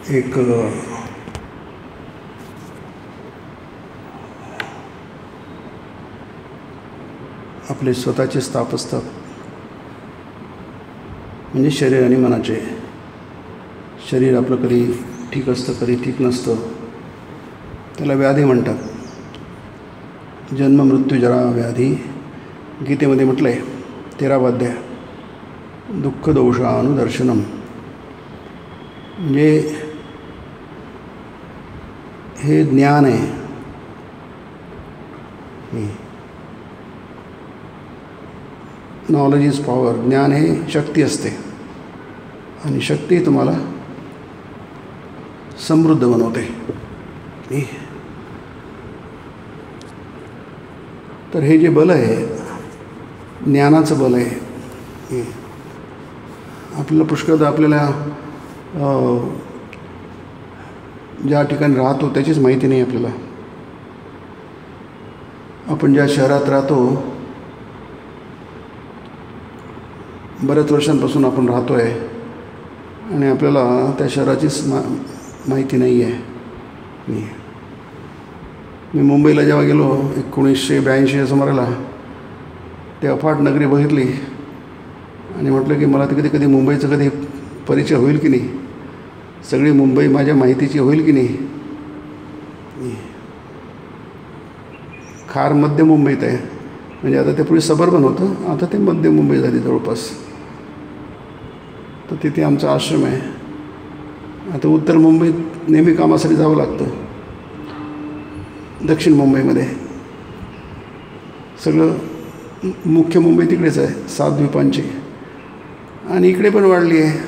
एक आपले स्वतःचे स्थाप असतात, म्हणजे शरीर आणि मनाचे. शरीर आपलं कधी ठीक असतं, कधी ठीक नसतं. त्याला व्याधी म्हणतात. जन्म मृत्यू जरा व्याधी. गीतेमध्ये म्हटलं आहे 13वा अध्याय, दुःख दोषानुदर्शनम. म्हणजे हे ज्ञान आहे. Knowledge is power. ज्ञान हे शक्ती असते आणि शक्ती तुम्हाला समृद्ध बनवते. तर हे जे बल आहे, ज्ञानाचं बल आहे. आपल्याला पुष्कळदा आपल्याला ज्या ठिकाणी राहतो त्याचीच माहिती नाही आपल्याला. आपण ज्या शहरात राहतो, बऱ्याच वर्षांपासून आपण राहतो आहे आणि आपल्याला त्या शहराचीच माहिती नाही आहे. मी मुंबईला जेव्हा गेलो 1982 सुमाराला, ते अफाट नगरी बघितली आणि म्हटलं की मला ते कधी मुंबईचा कधी परिचय होईल की नाही, सगळी मुंबई माझ्या माहितीची होईल की नाही. खार मध्य मुंबईत आहे, म्हणजे आता ते पूर्वी सबर्बन होतं, आता ते मध्य मुंबई झाली जवळपास. तर तिथे आमचा आश्रम आहे. आता उत्तर मुंबईत नेहमी कामासाठी जावं लागतं. दक्षिण मुंबईमध्ये सगळं मुख्य मुंबई तिकडेच आहे, 7 द्वीपांची. आणि इकडे पण वाढली आहे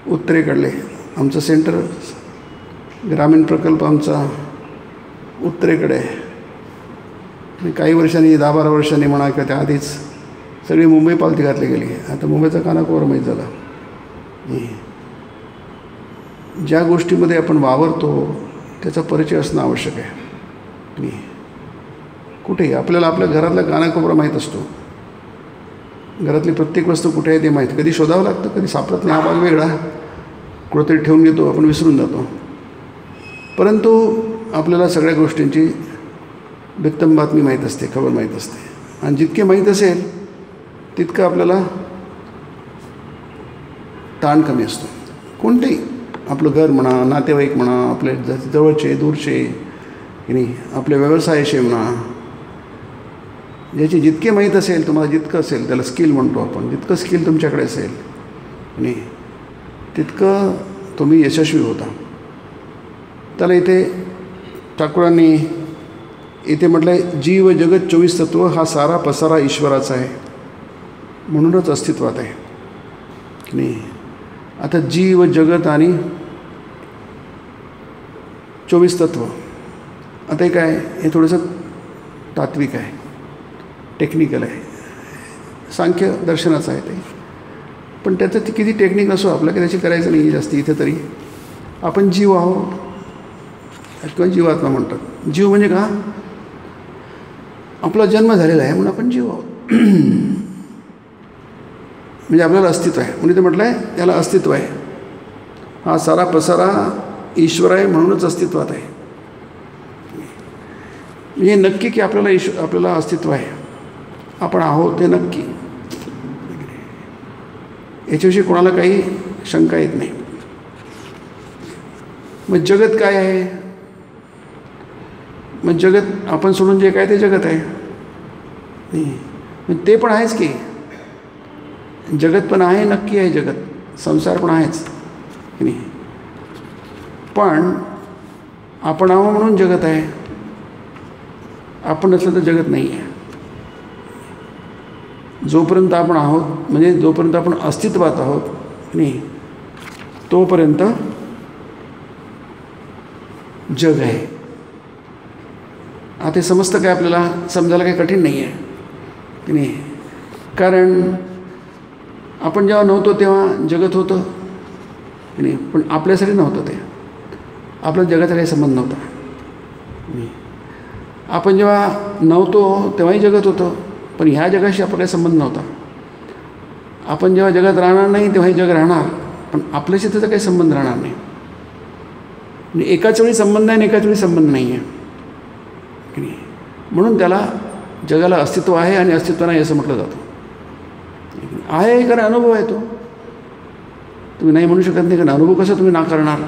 उत्तरेकडले. आमचं सेंटर ग्रामीण प्रकल्प आमचा उत्तरेकडे आहे. काही वर्षांनी 10-12 वर्षांनी म्हणा किंवा त्याआधीच सगळी मुंबई पालथी घातली गेली. आता मुंबईचा कानाकोपरा माहीत झाला. ज्या गोष्टीमध्ये आपण वावरतो त्याचा परिचय असणं आवश्यक आहे. कुठेही आपल्याला आपल्या घरातला कानाकोपरा माहीत असतो. घरातली प्रत्येक वस्तू कुठे आहे ते माहीत. कधी शोधावं लागतं, कधी सापडत नाही. हा भाग वेगळा, कुठंतरी ठेवून घेतो, आपण विसरून जातो. परंतु आपल्याला सगळ्या गोष्टींची बित्तम बातमी माहीत असते, खबर माहीत असते. आणि जितके माहीत असेल तितकं आपल्याला ताण कमी असतो. कोणतेही आपलं घर म्हणा, नातेवाईक म्हणा, आपले जवळचे दूरचे की नाही, आपले व्यवसायाचे म्हणा, ज्याची जितके माहीत असेल तुम्हाला, जितकं असेल त्याला स्किल म्हणतो आपण. जितकं स्किल तुमच्याकडे असेल आणि तितकं तुम्ही यशस्वी होता. त्याला इथे ठाकूरांनी इथे म्हटलं आहे, जीव जगत 24 तत्व हा सारा पसारा ईश्वराचा आहे, म्हणूनच अस्तित्वात आहे की नाही. आता जीव जगत आणि 24 तत्व, आता हे काय, हे थोडंसं तात्विक आहे, टेक्निकल आहे, सांख्य दर्शनाचं आहे ते. पण त्याचं किती टेक्निक नसो, आपल्याला त्याची करायचं नाही जास्ती. इथे तरी आपण जीव आहोत किंवा जीवात्मा म्हणतात. जीव म्हणजे का, आपला जन्म झालेला आहे म्हणून आपण जीव आहोत. म्हणजे आपल्याला अस्तित्व आहे म्हणून ते म्हटलं आहे त्याला अस्तित्व आहे. हा सारा पसारा ईश्वर आहे म्हणूनच अस्तित्वात आहे. हे नक्की की आपल्याला अस्तित्व आहे, आपण आहोत ते नक्की. याच्याविषयी कोणाला काही शंका येत नाही. मग जगत काय आहे, मग जगत आपण सोडून जे काय ते जगत आहे. मग ते पण आहेच की, जगत पण आहे, नक्की आहे जगत, संसार पण आहेच की नाही. पण आपण आहो म्हणून जगत आहे, आपण नसलं तर जगत नाही आहे. जोपर्यंत आपण आहोत, म्हणजे जोपर्यंत आपण अस्तित्वात आहोत नाही, तोपर्यंत जग आहे. आता हे समजतं काय, आपल्याला समजायला काही कठीण नाही आहे की नाही. कारण आपण जेव्हा नव्हतो तेव्हा जगत होतं की नाही, पण आपल्यासाठी नव्हतं ते. आपल्या जगाचा काही संबंध नव्हता. आपण जेव्हा नव्हतो तेव्हाही जगत होतं, पण ह्या जगाशी आपला काही संबंध नव्हता. आपण जेव्हा जगात राहणार नाही तेव्हा हे जग राहणार, पण आपल्याशी त्याचा काही संबंध राहणार नाही. म्हणजे एकाच वेळी संबंध आहे आणि एकाच वेळी संबंध नाही आहे की नाही. म्हणून त्याला जगाला अस्तित्व आहे आणि अस्तित्व नाही असं म्हटलं जातं. आहे कारण अनुभव आहे तो, तुम्ही नाही म्हणू शकत नाही. कारण अनुभव कसा तुम्ही नाकारणार.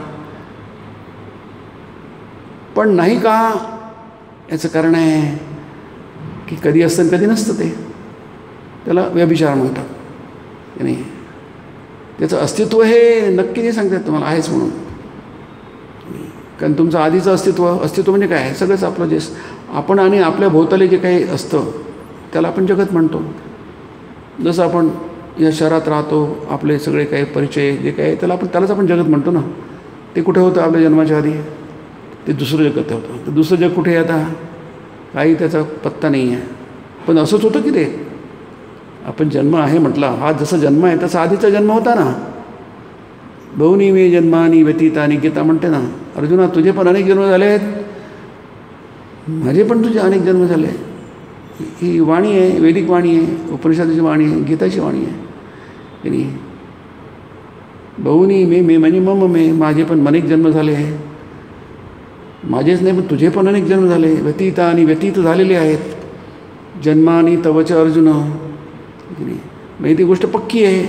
पण नाही का याचं कारण आहे की कधी असतं कधी नसतं. ते त्याला व्यभिचार म्हणतात की नाही. त्याचं अस्तित्व हे नक्की नाही सांगतात तुम्हाला आहेच म्हणून. कारण तुमचं आधीचं अस्तित्व म्हणजे काय आहे, सगळंच आपलं जे आपण आणि आपल्या भोवताली जे काही असतं त्याला आपण जगत म्हणतो. जसं आपण या शहरात राहतो, आपले सगळे काही परिचय जे काही त्यालाच आपण जगत म्हणतो ना. ते कुठे होतं आपल्या जन्माच्या आधी, ते दुसरं जगत होतं. तर दुसरं जग कुठे आहे आता, काही त्याचा पत्ता नाही आहे. पण असंच होतं की ते आपण जन्म आहे म्हटला, हा जसा जन्म आहे तसा आधीचा जन्म होता ना. बहुनी मे जन्मानी व्यतीतानी गीता म्हणते ना, अर्जुना तुझे पण अनेक जन्म झाले आहेत, माझे पण तुझे अनेक जन्म झाले. ही वाणी आहे, वैदिक वाणी आहे, उपनिषदाची वाणी आहे, गीताची वाणी आहे की नाही. बहुनी मे म्हणजे मम मे, माझे पण अनेक जन्म झाले आहे. माझेच नाही पण तुझे पण अनेक जन्म झाले. व्यतीता आणि व्यतीत झालेले आहेत. जन्मानी तवच अर्जुन की नाही. म्हणजे ती गोष्ट पक्की आहे,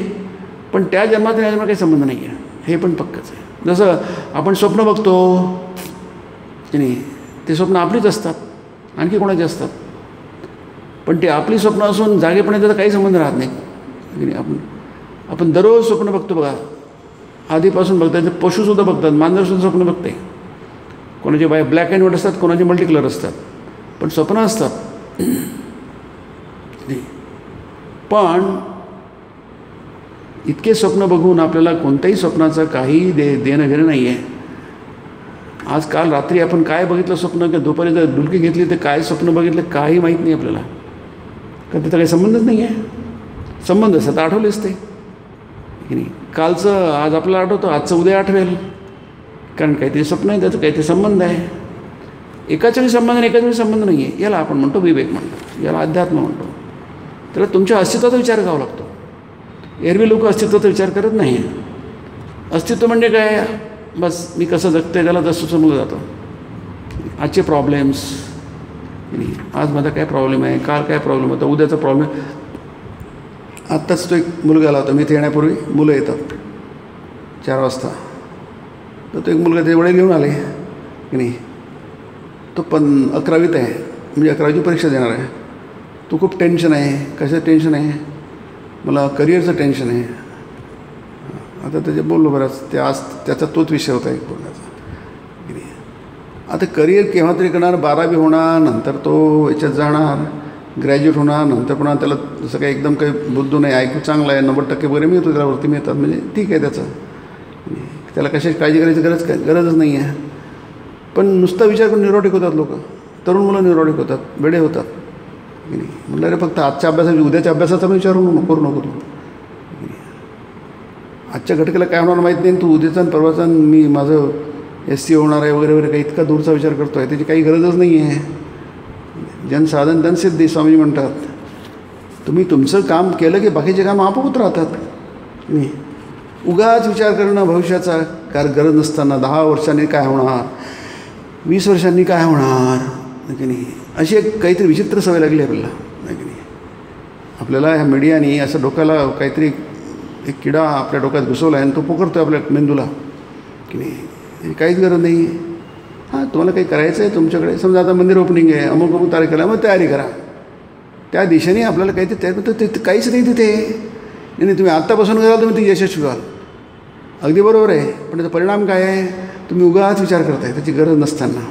पण त्या जन्मात या जन्मात काही संबंध नाही आहे, हे पण पक्कंच आहे. जसं आपण स्वप्न बघतो की नाही, ते स्वप्न आपलीच असतात, आणखी कोणाचे असतात. पण ते आपली स्वप्न असून जागेपणे त्याचा काही संबंध राहत नाही की नाही. आपण दररोज स्वप्न बघतो बघा, आधीपासून बघतात. पशुसुद्धा बघतात, मांजरसुद्धा स्वप्न बघते. कोणाचे ब्लॅक अँड व्हाईट असतात, कोणाचे मल्टी कलर असतात, पण स्वप्न असतात. पण इतके स्वप्न बघून आपल्याला कोणत्याही स्वप्नाचं काही देणं घेणं नाही आहे. आज काल रात्री आपण काय बघितलं स्वप्न, किंवा दुपारी जर डुलकी घेतली तर काय स्वप्न बघितलं काही माहीत नाही आपल्याला, कारण त्याचा काही संबंधच नाही आहे. संबंध असतात आठवलेच ते की नाही. कालचं आज आपल्याला आठवतं, आजचं उद्या आठवेल, कारण काहीतरी स्वप्न आहे, त्याचं काहीतरी संबंध आहे. एकाच वेळी संबंध आणि एकाच वेळी संबंध नाही आहे. याला आपण म्हणतो विवेक म्हणतो, याला अध्यात्म म्हणतो. त्याला तुमच्या अस्तित्वाचा विचार करावा लागतो. एरवी लोक अस्तित्वाचा विचार करत नाही. अस्तित्व म्हणजे काय, बस मी कसं जगते त्याला तसं समजलं जातं. आजचे प्रॉब्लेम्स, आज माझा काय प्रॉब्लेम आहे, काल काय प्रॉब्लेम होता, उद्याचा प्रॉब्लेम. आत्ताच तो एक मुलगा आला होता, मी इथे येण्यापूर्वी मुलं येतात 4 वाजता. तर तो एक मुलगा ते वडील घेऊन आले की नाही. तो पण 11वीत आहे, म्हणजे 11वीची परीक्षा देणार आहे. तो खूप टेन्शन आहे. कशाचं टेन्शन आहे, मला करिअरचं टेन्शन आहे. आता त्याचे बोललो बरंच, ते आज त्याचा तोच विषय होता एक बोलण्याचा की नाही. आता करिअर केव्हा तरी करणार, 12वी होणार, नंतर तो याच्यात जाणार, ग्रॅज्युएट होणार, नंतर पुन्हा त्याला जसं काही एकदम काही बुद्धू नाही, ऐकू चांगलं आहे, 90% वगैरे मिळतो त्याला, वरती मिळतात, म्हणजे ठीक आहे त्याचं. त्याला कशाची काळजी करायची गरजच नाही आहे. पण नुसता विचार करून न्यूरोटिक होतात लोक, तरुण मुलं न्यूरोटिक होतात, वेडे होतात की नाही. म्हटलं अरे फक्त आजच्या अभ्यासाचा उद्याच्या अभ्यासाचा विचार करू नको तू. आजच्या घटकेला काय होणार माहीत नाही, तू उद्याचा परवाचा मी माझं SC होणार आहे वगैरे वगैरे काही इतका दूरचा विचार करतो आहे, त्याची काही गरजच नाही आहे. जनसाधन धनसिद्धी स्वामी म्हणतात. तुम्ही तुमचं काम केलं की बाकीचे काम आपोआप राहतात नाही. उगाच विचार करणं भविष्याचा गरज नसताना 10 वर्षांनी काय होणार, 20 वर्षांनी काय होणार की नाही, अशी एक काहीतरी विचित्र सवय लागली आपल्याला नाही की नाही. आपल्याला ह्या मीडियाने असं डोक्याला काहीतरी एक किडा आपल्या डोक्यात घुसवला आहे आणि तो पोखरतो आहे आपल्या मेंदूला की नाही. काहीच गरज नाही. हां, तुम्हाला काही करायचं आहे तुमच्याकडे, समजा आता मंदिर ओपनिंग आहे, अमुक तारखेला, मग तयारी करा. त्या दिशेने आपल्याला काहीतरी तयारी, ते काहीच नाही तिथे. नाही तुम्ही आत्तापासून कराल तुम्ही ती यशस्वी व्हाल, अगदी बरोबर आहे. पण त्याचा परिणाम काय आहे, तुम्ही उगाच विचार करताय त्याची गरज नसताना.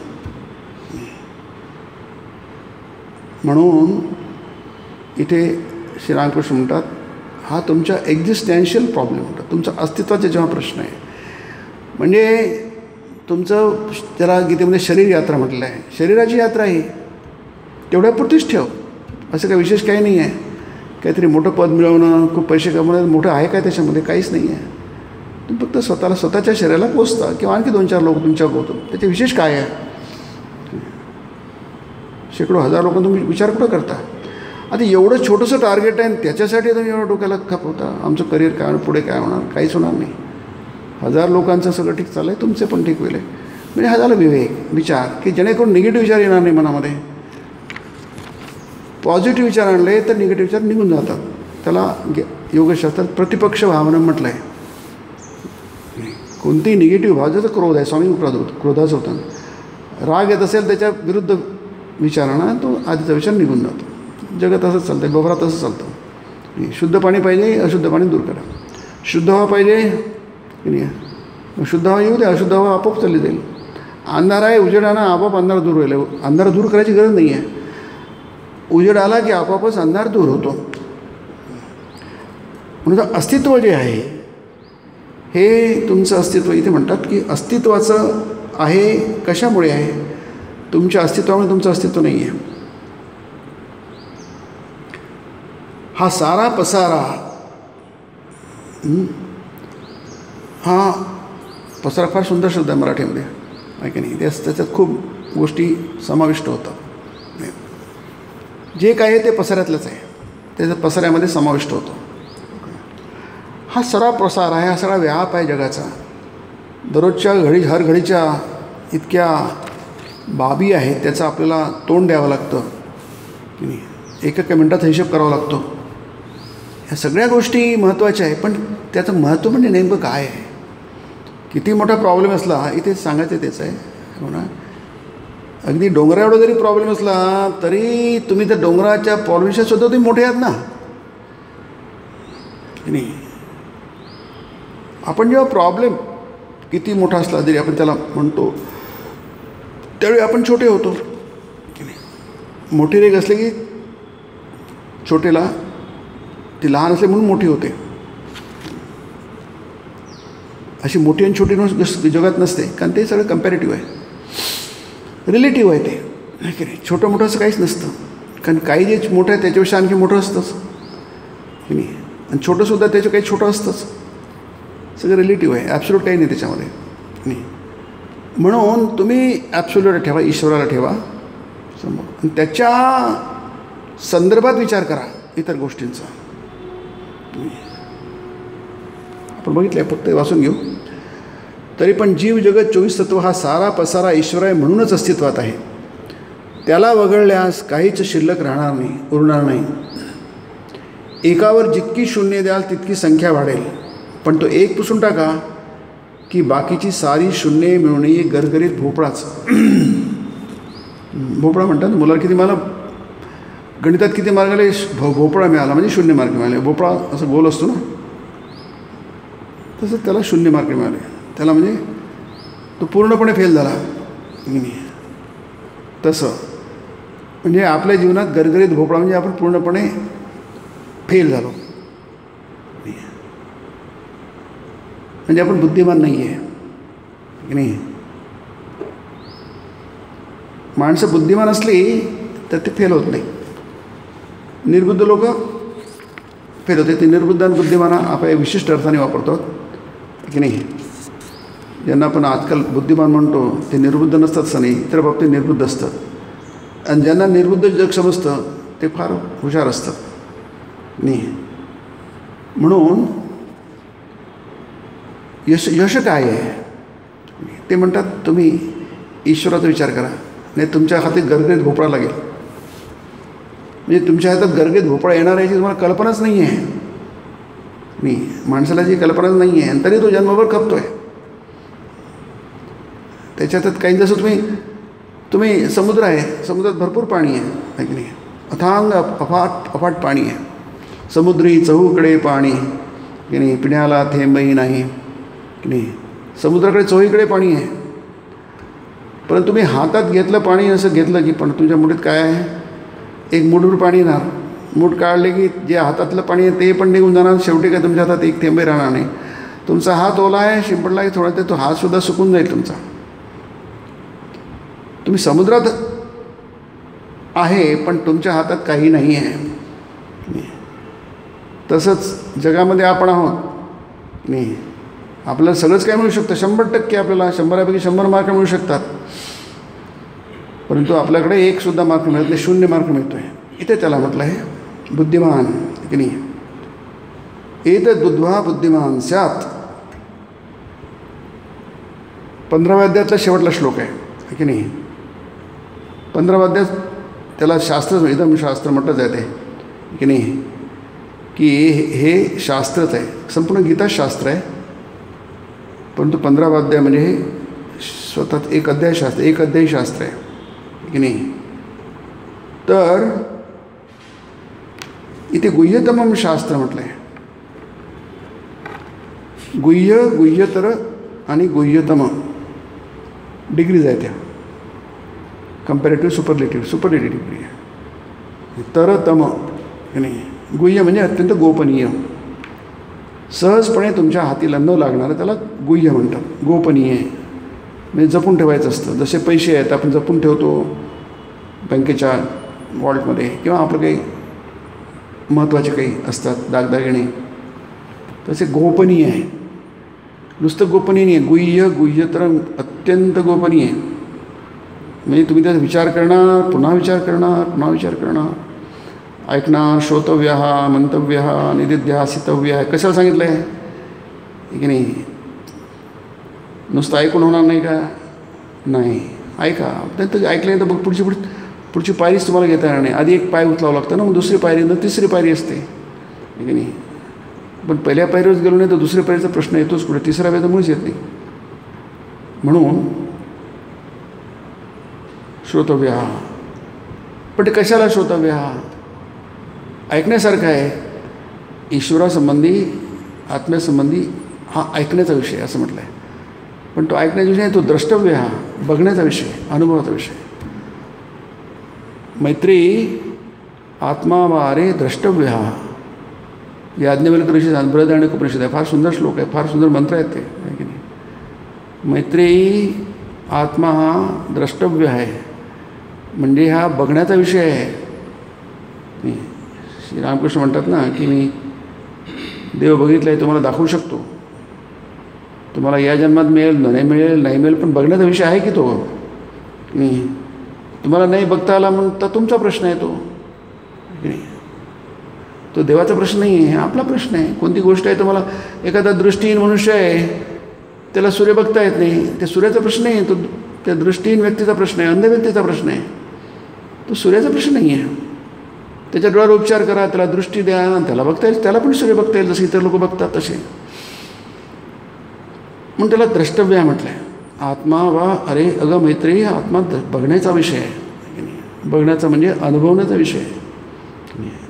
म्हणून इथे श्रीरामकृष्ण म्हणतात, हा तुमच्या एक्झिस्टन्शियल प्रॉब्लेम म्हणतात, तुमचा अस्तित्वाचा जेव्हा प्रश्न आहे. म्हणजे तुमचं त्याला गीतेमध्ये शरीर यात्रा म्हटलं आहे, शरीराची यात्रा ही तेवढ्यापुरतीच ठेव, असं काही विशेष काही नाही आहे. काहीतरी मोठं पद मिळवणं, खूप पैसे कमवणं, मोठं आहे काय त्याच्यामध्ये, काहीच नाही आहे. तुम्ही फक्त स्वतःच्या शरीराला पोचता किंवा आणखी 2-4 लोक तुमच्यावर पोचतो, त्याचे विशेष काय आहे. शेकडो हजार लोक तुम्ही विचार कुठं करता. आता एवढं छोटंसं टार्गेट आहे आणि त्याच्यासाठी तुम्ही एवढं डोक्याला खपवता. आमचं करिअर काय, पुढे काय होणार, काहीच होणार नाही. 1000 लोकांचं सगळं ठीक चाललं आहे, तुमचे पण ठीक होईल. म्हणजे हा झाला विवेक, विचार, की जेणेकरून निगेटिव्ह विचार येणार नाही मनामध्ये. पॉझिटिव्ह विचार आणले तर निगेटिव्ह विचार निघून जातात. त्याला योगशास्त्रात प्रतिपक्ष भावना म्हटलं आहे. कोणतीही निगेटिव्ह भाव, जसं क्रोध आहे, स्वामी क्रोधाचं होतं. राग येत असेल त्याच्या विरुद्ध विचारांना तो आधीचा विचार निघून जातो. जगत असंच चालतं आहे, बरोबर तसंच चालतं. शुद्ध पाणी पाहिजे, अशुद्ध पाणी दूर करा. शुद्ध हवा पाहिजे की नाही, शुद्ध हवा येऊ द्या, अशुद्ध हवा आपोआप चालली जाईल. अंधार आहे, उजेड आणा, आपोआप अंधार दूर होईल. अंधार दूर करायची गरज नाही आहे. उजेड आला की आपोआपच अंधार दूर होतो. म्हणून अस्तित्व जे आहे, हे तुमचं अस्तित्व इथे म्हणतात की अस्तित्वाचं आहे. कशामुळे आहे? तुमच्या अस्तित्वामुळे तुमचं अस्तित्व नाही आहे. हा सारा पसारा, हा पसारा फार सुंदर शब्द आहे मराठीमध्ये, आहे की नाही. त्याच्यात खूप गोष्टी समाविष्ट होतात. जे काय आहे ते पसाऱ्यातलंच आहे, त्याच्या पसाऱ्यामध्ये समाविष्ट होतो. हा सगळा प्रसार आहे, हा सगळा व्याप आहे जगाचा. दररोजच्या हर घडीच्या इतक्या बाबी आहेत, त्याचं आपल्याला तोंड द्यावं लागतं की नाही. एका मिनटात हिशोब करावा लागतो. ह्या सगळ्या गोष्टी महत्त्वाच्या आहे, पण त्याचं महत्त्व म्हणजे नेमकं काय आहे? किती मोठा प्रॉब्लेम असला, इथे सांगायचं तेच आहे हो ना. अगदी डोंगराएवढा जरी प्रॉब्लेम असला तरी तुम्ही त्या डोंगराच्या प्रॉब्लेमच्या सुद्धा तुम्ही मोठे आहात ना की नाही. आपण जेव्हा प्रॉब्लेम किती मोठा असला जरी आपण त्याला म्हणतो, त्यावेळी आपण छोटे होतो की नाही. मोठी रेग असले की छोटेला ती लहान असले म्हणून मोठी होते. अशी मोठी आणि छोटी जगात नसते, कारण ते सगळं कम्पॅरेटिव्ह आहे, रिलेटिव्ह आहे ते, नाही की नाही. छोटं मोठं असं काहीच नसतं, कारण काही जे मोठं आहे त्याच्यापेक्षा आणखी मोठं असतंच की नाही. आणि छोटंसुद्धा त्याचं काही छोटं असतंच. सगळं रिलेटिव्ह आहे, ॲब्सोल्यूट काही नाही त्याच्यामध्ये नाही. म्हणून तुम्ही ॲब्सोल्यूटला ठेवा, ईश्वराला ठेवा समोर, आणि त्याच्या संदर्भात विचार करा इतर गोष्टींचा. आपण बघितलं आहे, फक्त वाचून घेऊ. तरी पण जीव जगत 24 तत्व हा सारा पसारा ईश्वर आहे म्हणूनच अस्तित्वात आहे. त्याला वगळल्यास काहीच शिल्लक राहणार नाही, उरणार नाही. एकावर जितकी शून्य द्याल तितकी संख्या वाढेल, पण तो एक पुसून टाका की बाकीची सारी शून्ये मिळून एक गरगरीत भोपळाच. भोपळा म्हणतात मुलाला, किती मला गणितात किती मार्क आले, भोपळा मिळाला म्हणजे शून्य मार्क मिळाले. भोपळा असं गोल असतो ना, तसं त्याला शून्य मार्क मिळाले. त्याला म्हणजे तो पूर्णपणे फेल झाला. तसं म्हणजे आपल्या जीवनात गरगरीत भोपळा म्हणजे आपण पूर्णपणे फेल झालो, म्हणजे आपण बुद्धिमान नाही आहे की नाही. माणसं बुद्धिमान असली तर ते फेल होत नाही. निर्बुद्ध लोक फेल होते. ते निर्बुद्ध आणि बुद्धिमान आपण विशिष्ट अर्थाने वापरतो की नाही. ज्यांना आपण आजकाल बुद्धिमान म्हणतो ते निर्बुद्ध नसतात असं नाही, इतर बाबतीत निर्बुद्ध असतात. आणि ज्यांना निर्बुद्ध जग समजतं ते फार हुशार असतात नाही. म्हणून यश काय आहे ते म्हणतात, तुम्ही ईश्वराचा विचार करा, नाही तुमच्या हाती गरगरीत भोपळा लागेल. म्हणजे तुमच्या हातात गरगरीत भोपळा येणार याची तुम्हाला कल्पनाच नाही आहे नाही. माणसाला जी कल्पनाच नाही आहे आणि तरी तो जन्मभर खपतो आहे. त्याच्यातच काही, जसं तुम्ही समुद्र आहे, समुद्रात भरपूर पाणी आहे की नाही. अथांग अफाट पाणी आहे. समुद्री चहूकडे पाणी की नाही, पिण्याला थेंबही नाही की नाही. समुद्राकडे चोहीकडे पाणी आहे, परंतु तुम्ही हातात घेतलं पाणी, असं घेतलं की पण तुमच्या मुठीत काय आहे, एक मूठभर पाणी येणार. मूठ काढले की जे हातातलं पाणी आहे ते पण निघून जाणार. शेवटी काय तुमच्या हातात एक थेंबही राहणार नाही. तुमचा हात ओला आहे, शिंपडला आहे थोडा, ते तो हातसुद्धा सुकून जाईल तुमचा. तुम्ही समुद्रात आहे पण तुमच्या हातात काही नाही आहे. तसंच जगामध्ये आपण आहोत नाही. आपल्याला सगळंच काय मिळू शकतं, 100% आपल्याला 100पैकी 100 मार्क मिळू शकतात, परंतु आपल्याकडे एकसुद्धा मार्क मिळत नाही, 0 मार्क मिळतो आहे. इथे त्याला म्हटलं आहे बुद्धिमान की नाही. एतद् बुद्ध्वा बुद्धिमान स्यात् 15व्या अध्यायातला शेवटला श्लोक आहे की नाही. 15व्या अध्यायात त्याला शास्त्र इदम शास्त्र म्हटलं जाते की नाही, की हे शास्त्रच आहे, संपूर्ण गीता शास्त्र आहे. परंतु 15वा अध्याय म्हणजे हे स्वतः एक अध्याय शास्त्र आहे की नाही. तर इथे गुह्यतमम शास्त्र म्हटलं आहे. गुह्यतर आणि गुह्यतम डिग्रीज आहे त्या, कंपॅरेटिव्ह सुपरलेटिव्ह डिग्री आहे. तरतम की नाही. गुह्य म्हणजे अत्यंत गोपनीय, सहजपणे तुमच्या हातीला न लागणारं त्याला गुह्य म्हणतात. गोपनीय म्हणजे जपून ठेवायचं असतं. जसे पैसे आहेत आपण जपून ठेवतो बँकेच्या वॉल्टमध्ये, किंवा आपलं काही महत्त्वाचे काही असतात दागदागिने, तसे गोपनीय आहे. नुसतं गोपनीय नाही आहे, गुह्य तर अत्यंत गोपनीय आहे. म्हणजे तुम्ही त्याचा विचार करणार, पुन्हा विचार करणार, ऐकणार, श्रोतव्य, मंतव्य, निदिध्यासितव्य आहे. कशाला सांगितलं आहे की नाही. नुसतं ऐकून होणार नाही का, नाही, ऐका. तर ऐकल्यानंतर बघ पुढची पायरीच तुम्हाला घेता येणार नाही. आधी एक पाय उचलावं लागतं ना, मग दुसरी पायरी, नंतर तिसरी पायरी असते की नाही. पण पहिल्या पायरीवर गेलो नाही तर दुसऱ्या पायरीचा प्रश्न येतोच कुठे, तिसऱ्या पायरीचा मुळीच येत नाही. म्हणून श्रोतव्य. पण ते कशाला श्रोतव्य, ऐकण्यासारखं आहे. ईश्वरासंबंधी, आत्म्यासंबंधी हा ऐकण्याचा विषय असं म्हटलं आहे. पण तो ऐकण्याचा विषय आहे, तो द्रष्टव्य, हा बघण्याचा विषय, अनुभवाचा विषय. मैत्री आत्मा वारे द्रष्टव्य, हा याज्ञवल्क्य ऋषी बृहदारण्यक उपनिषद आहे. फार सुंदर श्लोक आहे, फार सुंदर मंत्र आहेत ते, आहे की नाही. मैत्री आत्मा हा द्रष्टव्य आहे, म्हणजे हा बघण्याचा विषय आहे. श्री रामकृष्ण म्हणतात ना की मी देव बघितला आहे, तुम्हाला दाखवू शकतो. तुम्हाला या जन्मात मिळेल, नाही मिळेल, पण बघण्याचा विषय आहे की तो. नाही, तुम्हाला नाही बघता आला म्हणून तर तुमचा प्रश्न आहे तो. तो देवाचा प्रश्न नाही आहे, आपला प्रश्न आहे. कोणती गोष्ट आहे, तुम्हाला एखादा दृष्टीहीन मनुष्य आहे, त्याला सूर्य बघता येत नाही, त्या सूर्याचा प्रश्न नाही, तो त्या दृष्टीहीन व्यक्तीचा प्रश्न आहे, अंध व्यक्तीचा प्रश्न आहे. तो सूर्याचा प्रश्न नाही आहे. त्याच्या डोळ्यावर उपचार करा, त्याला दृष्टी द्या, त्याला बघता येईल, त्याला पण सूर्य बघता येईल जसे इतर लोक बघतात तसे. म्हणून त्याला द्रष्टव्य आहे म्हटलं आहे. आत्मा अरे अगं मैत्री, आत्मा बघण्याचा विषय आहे. बघण्याचा म्हणजे अनुभवण्याचा विषय आहे.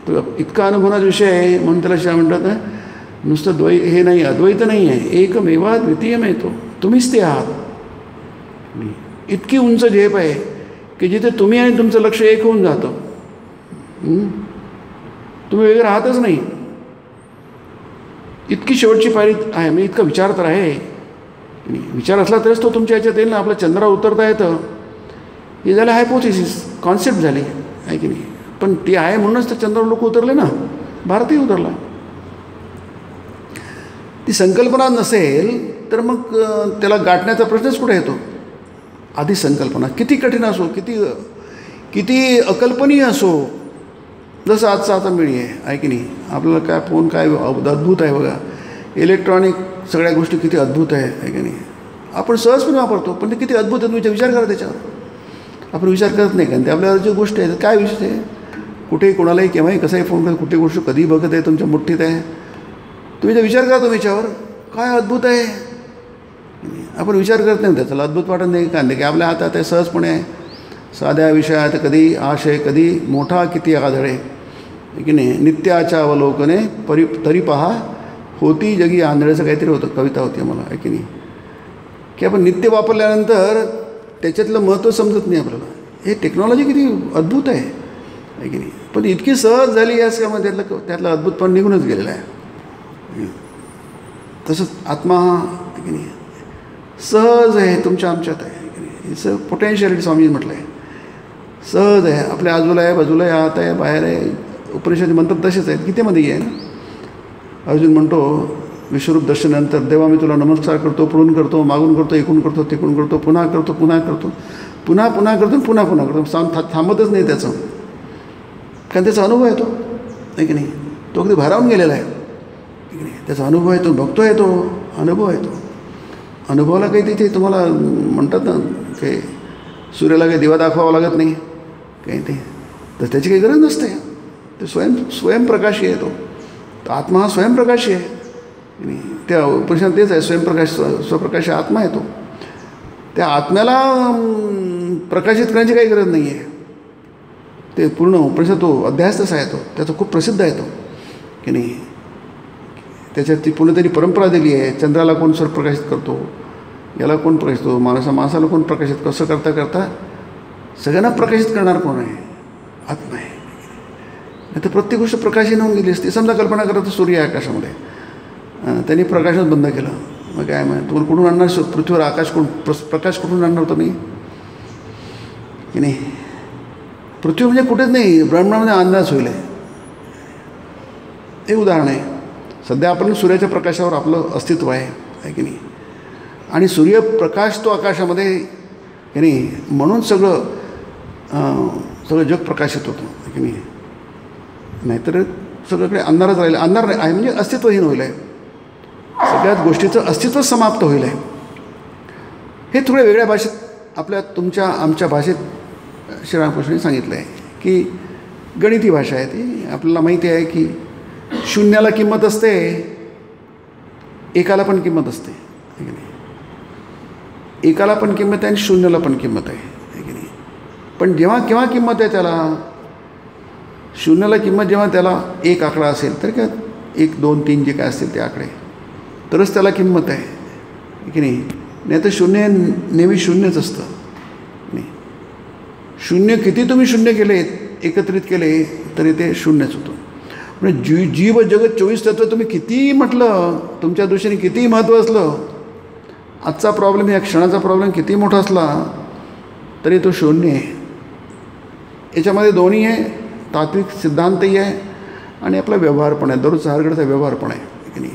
तो इतका अनुभवण्याचा विषय आहे. म्हणून त्याला शिवाय म्हणतात ना, नुसतं हे नाही, अद्वैत नाही आहे, एकमेवा द्वितीयम आहे. तो तुम्हीच ते आहात. इतकी उंच झेप आहे की जिथे तुम्ही आणि तुमचं लक्ष एक होऊन जातं. तुम्ही वेगळे राहतच नाही. इतकी शेवटची पायरी आहे. म्हणजे इतका विचार तर आहे. विचार असला तरच तो तुमच्या ह्याच्यात येईल ना. आपल्या चंद्रावर उतरता येतं, हे झालं हायपोथेसिस, कॉन्सेप्ट झाली, आहे की नाही. पण ती आहे म्हणूनच तर चंद्रावर लोक उतरले ना, भारतही उतरला. ती संकल्पना नसेल तर मग त्याला गाठण्याचा प्रश्नच कुठे येतो. आधी संकल्पना किती कठीण असो, किती अकल्पनीय असो, जसं आता मिळी आहे की नाही. आपल्याला काय फोन काय अद्भुत आहे बघा, इलेक्ट्रॉनिक सगळ्या गोष्टी किती अद्भुत आहे की नाही. आपण सहजपणे वापरतो, पण ते किती अद्भुत आहे विचार करा त्याच्यावर. आपण विचार करत नाही का. ते आपल्याला जी गोष्ट आहे काय विषय आहे, कुठेही कोणालाही केव्हाही कसाही फोन करा, कुठे गोष्ट कधी बघत आहे, तुमच्या मुठ्ठीत आहे. तुम्ही जर विचार करा तुम्ही याच्यावर, काय अद्भुत आहे. आपण विचार करत नाही त्याचा, अद्भुत वाटत नाही का, की आपल्या हातात आहे, सहजपणे आहे. साध्या विषयात कधी आशय, कधी मोठा किती आदळे, की नाही. नित्याच्या अवलोकने तरी पहा होती जगी आंधळेचं काहीतरी होतं, कविता होती आम्हाला, आहे की नाही. की आपण नित्य वापरल्यानंतर त्याच्यातलं महत्त्व समजत नाही आपल्याला. हे टेक्नॉलॉजी किती अद्भुत आहे की नाही. पण इतकी सहज झाली यामध्ये त्यातलं अद्भुतपण निघूनच गेलेलं आहे. तसंच आत्मा की नाही सहज आहे, तुमच्या आमच्यात आहे की नाही. हिचं पोटेन्शियलिटी स्वामी म्हटलं आहे. सहज आहे, आपल्या आजूला आहे, बाजूला आहे, आत आहे, बाहेर आहे. उपनिषद म्हणतात तसेच आहेत, गीतेमध्ये आहे ना. अर्जुन म्हणतो विश्वरूप दर्शनानंतर, देवा मी तुला नमस्कार करतो, पुढून करतो, मागून करतो, एकूण करतो, तिकून करतो, पुन्हा करतो, पुन्हा करतो, पुन्हा करतो, पुन्हा करतो, थांबतच नाही त्याचं, कारण त्याचा अनुभव आहे तो. आहे की नाही, तो अगदी भारावून गेलेला आहे की नाही. त्याचा अनुभव आहे, तो बघतो आहे, तो अनुभव आहे. तो अनुभवाला काही तिथे तुम्हाला म्हणतात ना ते सूर्याला काही दिवा दाखवावा लागत नाही काही ते, तर त्याची काही गरज नसते. ते स्वयंप्रकाशी आहे. तो आत्मा हा स्वयंप्रकाशी आहे. आणि त्या उपनिषद तेच आहे, स्वप्रकाशी आत्मा आहे. तो त्या आत्म्याला प्रकाशित करण्याची काही गरज नाही आहे. ते पूर्ण उपनिषद तो अध्यायच तसा आहे. तो त्याचा खूप प्रसिद्ध आहे तो की नाही. त्याच्यात ती पूर्ण त्यांनी परंपरा दिली आहे. चंद्राला कोण प्रकाशित करतो, याला कोण प्रकाशित करतो, माणसाला कोण प्रकाशित, कसं करता करता सगळ्यांना प्रकाशित करणार कोण आहे? आत्मा आहे. नाही तर प्रत्येक गोष्ट प्रकाशीन होऊन गेली असते. समजा कल्पना करत सूर्य आहे आकाशामध्ये, त्यांनी प्रकाशच बंद केलं, मग काय मग तुम्हाला कुठून आणणार पृथ्वीवर प्रकाश कुठून आणणार तुम्ही की नाही. पृथ्वी म्हणजे कुठेच नाही, ब्रह्मांडामध्ये अंदाज होईल. हे उदाहरण आहे. सध्या आपण सूर्याच्या प्रकाशावर आपलं अस्तित्व आहे की नाही. आणि सूर्यप्रकाश तो आकाशामध्ये की नाही, म्हणून सगळं जग प्रकाशित होतं की नाही. नाहीतर सगळीकडे अंधारच राहिलं. अंधार आहे म्हणजे अस्तित्वहीन होईल आहे. सगळ्याच गोष्टीचं अस्तित्व समाप्त होईल आहे. हे थोड्या वेगळ्या भाषेत आमच्या भाषेत श्रीरामकृष्णांनी सांगितलं आहे की गणिती भाषा आहे ती. आपल्याला माहिती आहे की शून्याला किंमत असते, एकाला पण किंमत असते की नाही. एकाला पण किंमत आहे आणि शून्याला पण किंमत आहे की नाही. पण जेव्हा केव्हा किंमत आहे त्याला, शून्याला किंमत जेव्हा त्याला एक आकडा असेल तर काय 1, 2, 3 जे काय असतील ते आकडे, तरच त्याला किंमत आहे की नाही. नाही तर शून्य नेहमी शून्यच असतं नाही. शून्य किती तुम्ही शून्य केले, एकत्रित केले तरी ते शून्यच होतं. म्हणजे जीव जगत 24 तत्व तुम्ही कितीही म्हटलं, तुमच्या दृष्टीने कितीही महत्त्व असलं, आजचा प्रॉब्लेम या क्षणाचा प्रॉब्लेम किती मोठा असला तरी तो शून्य आहे. याच्यामध्ये दोन्ही आहे, तात्विक सिद्धांतही आहे आणि आपला व्यवहार पण आहे, दररोजचा हरगडचा व्यवहार पण आहे की नाही.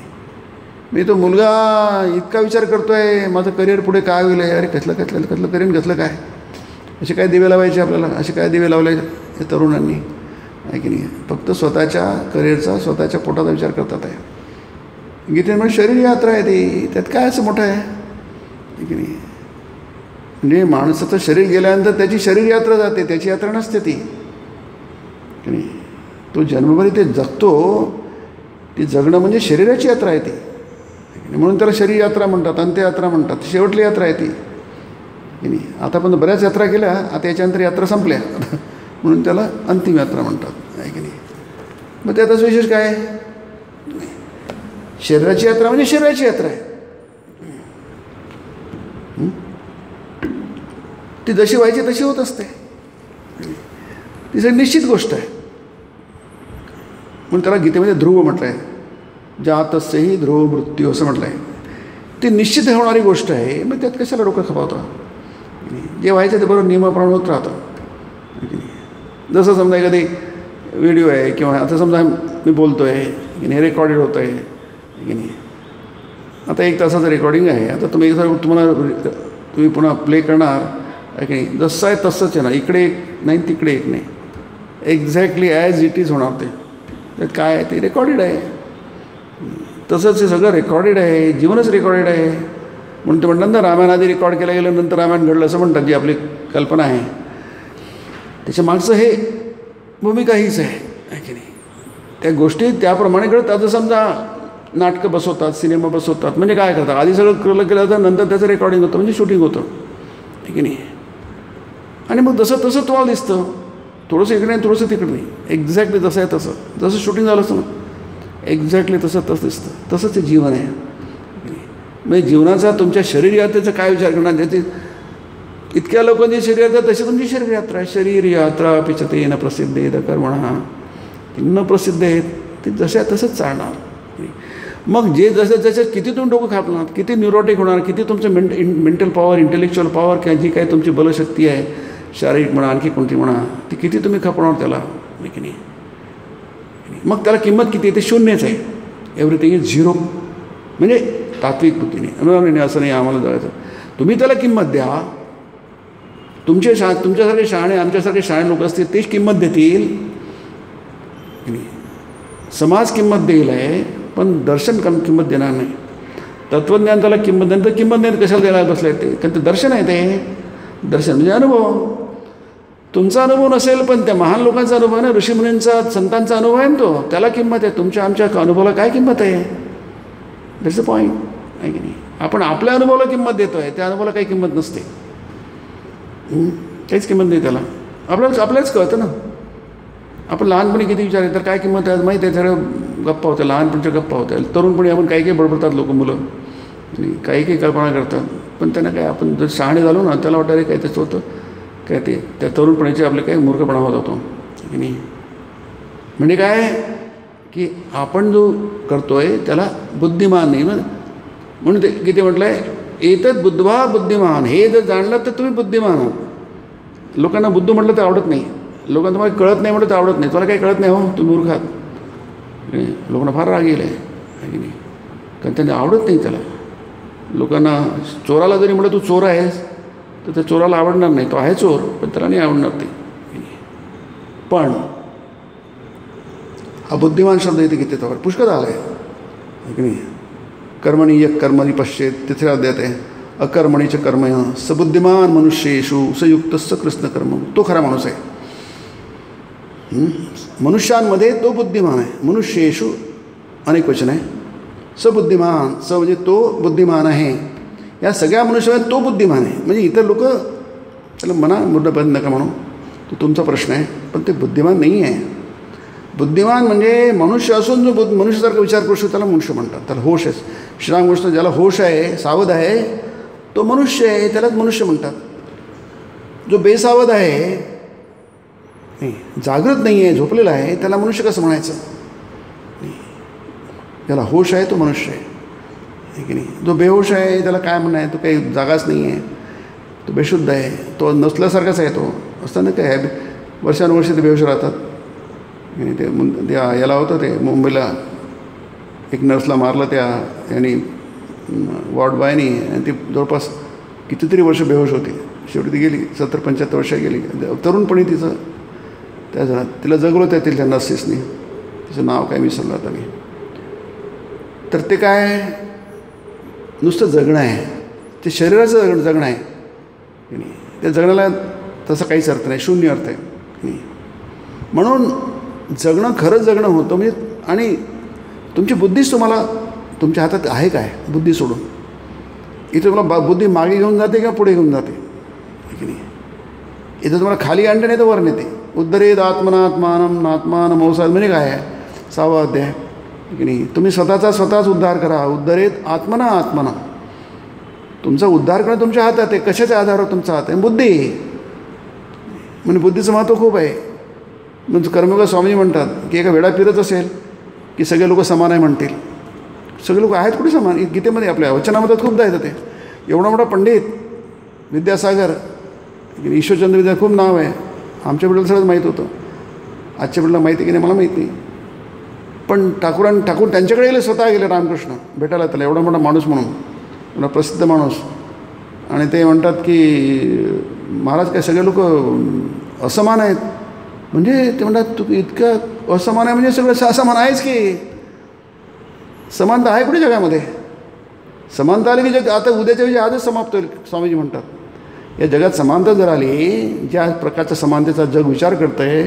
मी तो मुलगा इतका विचार करतो आहे माझं करिअर पुढे काय होईल आहे. अरे कसलं करिअर कसलं काय, असे काय दिवे लावायचे आपल्याला, असे काय दिवे लावले या तरुणांनी आहे की नाही. फक्त स्वतःच्या करिअरचा, स्वतःच्या पोटाचा विचार करतात आहे. गीतेमध्ये शरीर यात्रा आहे ती, त्यात काय असं मोठं आहे की नाही. म्हणजे माणसाचं शरीर गेल्यानंतर त्याची शरीर यात्रा जाते, त्याची यात्रा नसते ती की नाही. तो जन्मभरी ते जगतो, ती जगणं म्हणजे शरीराची यात्रा आहे ती. म्हणून त्याला शरीर यात्रा म्हणतात, अंत्ययात्रा म्हणतात, शेवटली यात्रा आहे ती की नाही. आता पण बऱ्याच यात्रा केल्या, आता याच्यानंतर यात्रा संपल्या म्हणून त्याला अंतिम यात्रा म्हणतात आहे की नाही. मग त्यातच विशेष काय आहे, शरीराची यात्रा म्हणजे शरीराची यात्रा आहे. ती जशी व्हायची तशी होत असते, ती सगळी निश्चित गोष्ट आहे. म्हणून त्याला गीतेमध्ये ध्रुव म्हटलं आहे, जातस्यहि ध्रुव मृत्यू असं म्हटलं आहे. ती निश्चित होणारी गोष्ट आहे. मग त्यात कशाला डोकं खपावतं. जे व्हायचं ते बरोबर नियमाप्रमाणे होत राहतं. जसं समजा एखादी व्हिडिओ आहे किंवा आता समजा मी बोलतो आहे की नाही, रेकॉर्डेड होतं आहे की नाही. आता 1 तासाचं रेकॉर्डिंग आहे. आता तुम्ही पुन्हा प्ले करणार आहे की नाही, जसं आहे तसंच आहे ना, इकडे एक नाही तिकडे एक नाही, एक्झॅक्टली ॲज इट इज होणार. ते काय आहे ते रेकॉर्डेड आहे. तसंच हे सगळं रेकॉर्डेड आहे, जीवनच रेकॉर्डेड आहे. म्हणून ते म्हणतात ना, रामायण आधी रेकॉर्ड केलं गेलं नंतर रामायण घडलं असं म्हणतात, जी आपली कल्पना आहे. त्याच्या मागचं हे भूमिका हीच आहे की नाही. त्या गोष्टी त्याप्रमाणे घडतात. जर समजा नाटकं बसवतात, सिनेमा बसवतात, म्हणजे काय करतात, आधी सगळं केलं जातं, नंतर त्याचं रेकॉर्डिंग होतं म्हणजे शूटिंग होतं की नाही. आणि मग जसं तसं तुम्हाला दिसतं, थोडंसं इकडे नाही थोडंसं तिकडे नाही, एक्झॅक्टली तसं आहे तसं, जसं शूटिंग झालं असतं ना एक्झॅक्टली तसं दिसतं. तसंच ते जीवन आहे. म्हणजे जीवनाचा तुमच्या शरीर यात्रेचा काय विचार करणार. त्याची इतक्या लोकांची शरीर यात्रा तशी तुमची शरीर यात्रा आहे. शरीर यात्रा पिचते न प्रसिद्धेत कर्मणा न प्रसिद्ध आहेत, ते जशा तसंच चालणार. मग जे जसं किती तुम्ही डोकं खापणार, किती न्यूरोटिक होणार, किती तुमचं मेंटल पॉवर, इंटेलेक्च्युअल पॉवर किंवा जी काही तुमची बलशक्ती आहे, शारीरिक म्हणा आणखी कोणती म्हणा, ती किती तुम्ही खपवणार त्याला की नाही. मग त्याला किंमत किती आहे, ते शून्यच आहे. Everything is zero. म्हणजे तात्विक बुद्धीने असं नाही आम्हाला जायचं. तुम्ही त्याला किंमत द्या. तुमच्यासारखे शहाणे, आमच्यासारखे शहाणे लोक असतील तेच किंमत देतील की नाही. समाज किंमत देईल आहे, पण दर्शन किंमत देणार नाही. तत्त्वज्ञान त्याला किंमत देणं, किंमत देणं कशाला द्यायला बसलं ते? कारण ते दर्शन आहे. ते दर्शन म्हणजे अनुभव. तुमचा अनुभव नसेल, पण त्या महान लोकांचा अनुभव आहे ना, ऋषीमुनींचा, संतांचा अनुभव आहे ना, तो त्याला किंमत आहे. तुमच्या आमच्या अनुभवाला काय किंमत आहे? दॅट्स द पॉईंट आहे की नाही? आपण आपल्या अनुभवाला किंमत देतो आहे, त्या अनुभवाला काही किंमत नसते. काहीच किंमत नाही त्याला. आपल्यालाच कळतं ना. आपण लहानपणी किती विचार आहे तर काय किंमत आहे माहीत आहे. सगळं गप्पा होत्या, लहानपणीच्या गप्पा होत्या. तरुणपणी आपण काही बडबडतात लोक, मुलं काही कल्पना करतात, पण त्यांना काय, आपण जर शहाणे झालो ना, त्याला वाटतं रे काय त्याचं होतं काय, ते त्या तरुणपणीचे आपले काही मूर्खपणा होत होतो की नाही. म्हणजे काय की आपण जो करतोय त्याला बुद्धिमान नाही. म्हणून ते किती म्हटलं आहे, एतत् बुद्ध्वा बुद्धिमान. हे जर जाणलं तर तुम्ही बुद्धिमान आहात. लोकांना बुद्ध म्हटलं तर आवडत नाही. लोकांना तुम्हाला कळत नाही म्हटलं तर आवडत नाही. तुम्हाला काही कळत नाही, हो तुम्ही मूर्ख आहात. लोकांना फार राग येईल आहे की नाही, कारण त्यांना आवडत नाही त्याला. लोकांना चोराला जरी म्हटलं तू चोर आहेस, तर त्या चोराला आवडणार नाही. तो आहे चोर, पण त्याला नाही आवडणार ते. पण हा बुद्धिमान शब्द इथे किती त्यावर पुष्कळ आला आहे की नाही. कर्मणी यः कर्मणी पश्येत, तिसऱ्या अध्यायात आहे. अकर्मणीच कर्मय सबुद्धिमान मनुष्येषु सयुक्तस्य कृष्णकर्म. तो खरा माणूस आहे. मनुष्यांमध्ये तो बुद्धिमान आहे. मनुष्येषु अनेक वचन आहे. सबुद्धिमान, स म्हणजे तो बुद्धिमान आहे. या सगळ्या मनुष्यामध्ये तो बुद्धिमान आहे. म्हणजे इतर लोक त्याला मना मुद्दाबंद नका म्हणून, तो तुमचा प्रश्न आहे, पण ते बुद्धिमान नाही आहे. बुद्धिमान म्हणजे मनुष्य असून जो मनुष्यासारखा विचार करू शकतो त्याला मनुष्य म्हणतात. त्याला होश आहे. श्रीरामकृष्ण ज्याला होश आहे, सावध आहे, तो मनुष्य आहे, त्यालाच मनुष्य म्हणतात. जो बेसावध आहे, नाही जागृत नाही आहे, झोपलेला आहे, त्याला मनुष्य कसं म्हणायचं? ज्याला होश आहे तो मनुष्य आहे की नाही. जो बेहोश आहे त्याला काय म्हणणं आहे? तो काही जागाच नाही आहे, तो बेशुद्ध आहे, तो नसल्यासारखाच आहे. तो असताना काय आहे, वर्षानुवर्षे ते बेहोश राहतात. आणि ते याला होतं, ते मुंबईला एक नर्सला मारलं त्या यांनी, वॉर्ड बॉयनी, आणि ती जवळपास कितीतरी वर्ष बेहोश होती. शेवटी ती गेली, 70-75 वर्ष गेली. तरुणपणी तिचं त्या तिला जगवलं त्या तिच्या नर्सेसनी. तिचं नाव काय विसरलं आता मी. तर ते काय नुसतं जगणं आहे, ते शरीराचं जगणं आहे की नाही. त्या जगण्याला तसा काहीच अर्थ नाही, शून्य अर्थ आहे की नाही. म्हणून जगणं खरंच जगणं होतं म्हणजे. आणि तुमची बुद्धीच तुम्हाला तुमच्या हातात आहे काय? बुद्धी सोडून इथे तुम्हाला बुद्धी मागे घेऊन जाते का पुढे घेऊन जाते की नाही. इथं तुम्हाला खाली आणते नाही तर वर नेते. उद्धरेद आत्मनात्मानम नात्मानम औसाद म्हणजे काय आहे? 6वा अध्याय की नाही. तुम्ही स्वतःच उद्धार करा. उद्धरेद आत्मना आत्मना. तुमचा उद्धार करणं तुमच्या हातात आहे. कशाच्या आधारावर तुमचा हात आहे? बुद्धी. म्हणजे बुद्धीचं महत्त्व खूप आहे. म्हणजे कर्मयोग स्वामी म्हणतात की एका वेळा फिरत असेल की सगळे लोक समान आहे म्हणतील. सगळे लोक आहेत कुठे समान? गीतेमध्ये आपल्या वचनामध्ये खूपदा येतं ते. एवढा मोठा पंडित विद्यासागर, ईश्वरचंद्र विद्या खूप नाव आहे. आमच्या पिढीला सगळंच माहीत होतं. आजच्या पिढीला माहिती की नाही मला माहीत नाही. पण ठाकूर त्यांच्याकडे गेले, स्वतः गेले रामकृष्ण भेटायला त्याला. एवढा मोठा माणूस म्हणून, एवढा प्रसिद्ध माणूस. आणि ते म्हणतात की महाराज काय सगळे लोक असमान आहेत? म्हणजे ते म्हणतात तू इतकं असमान आहे म्हणजे सगळं असमान आहेच की. समानता आहे कुठे जगामध्ये? समानता आली की जग आता उद्याच्या वेळी आजच समाप्त होईल, स्वामीजी म्हणतात. या जगात समानता जर आली, ज्या प्रकारच्या समानतेचा जग विचार करतं आहे,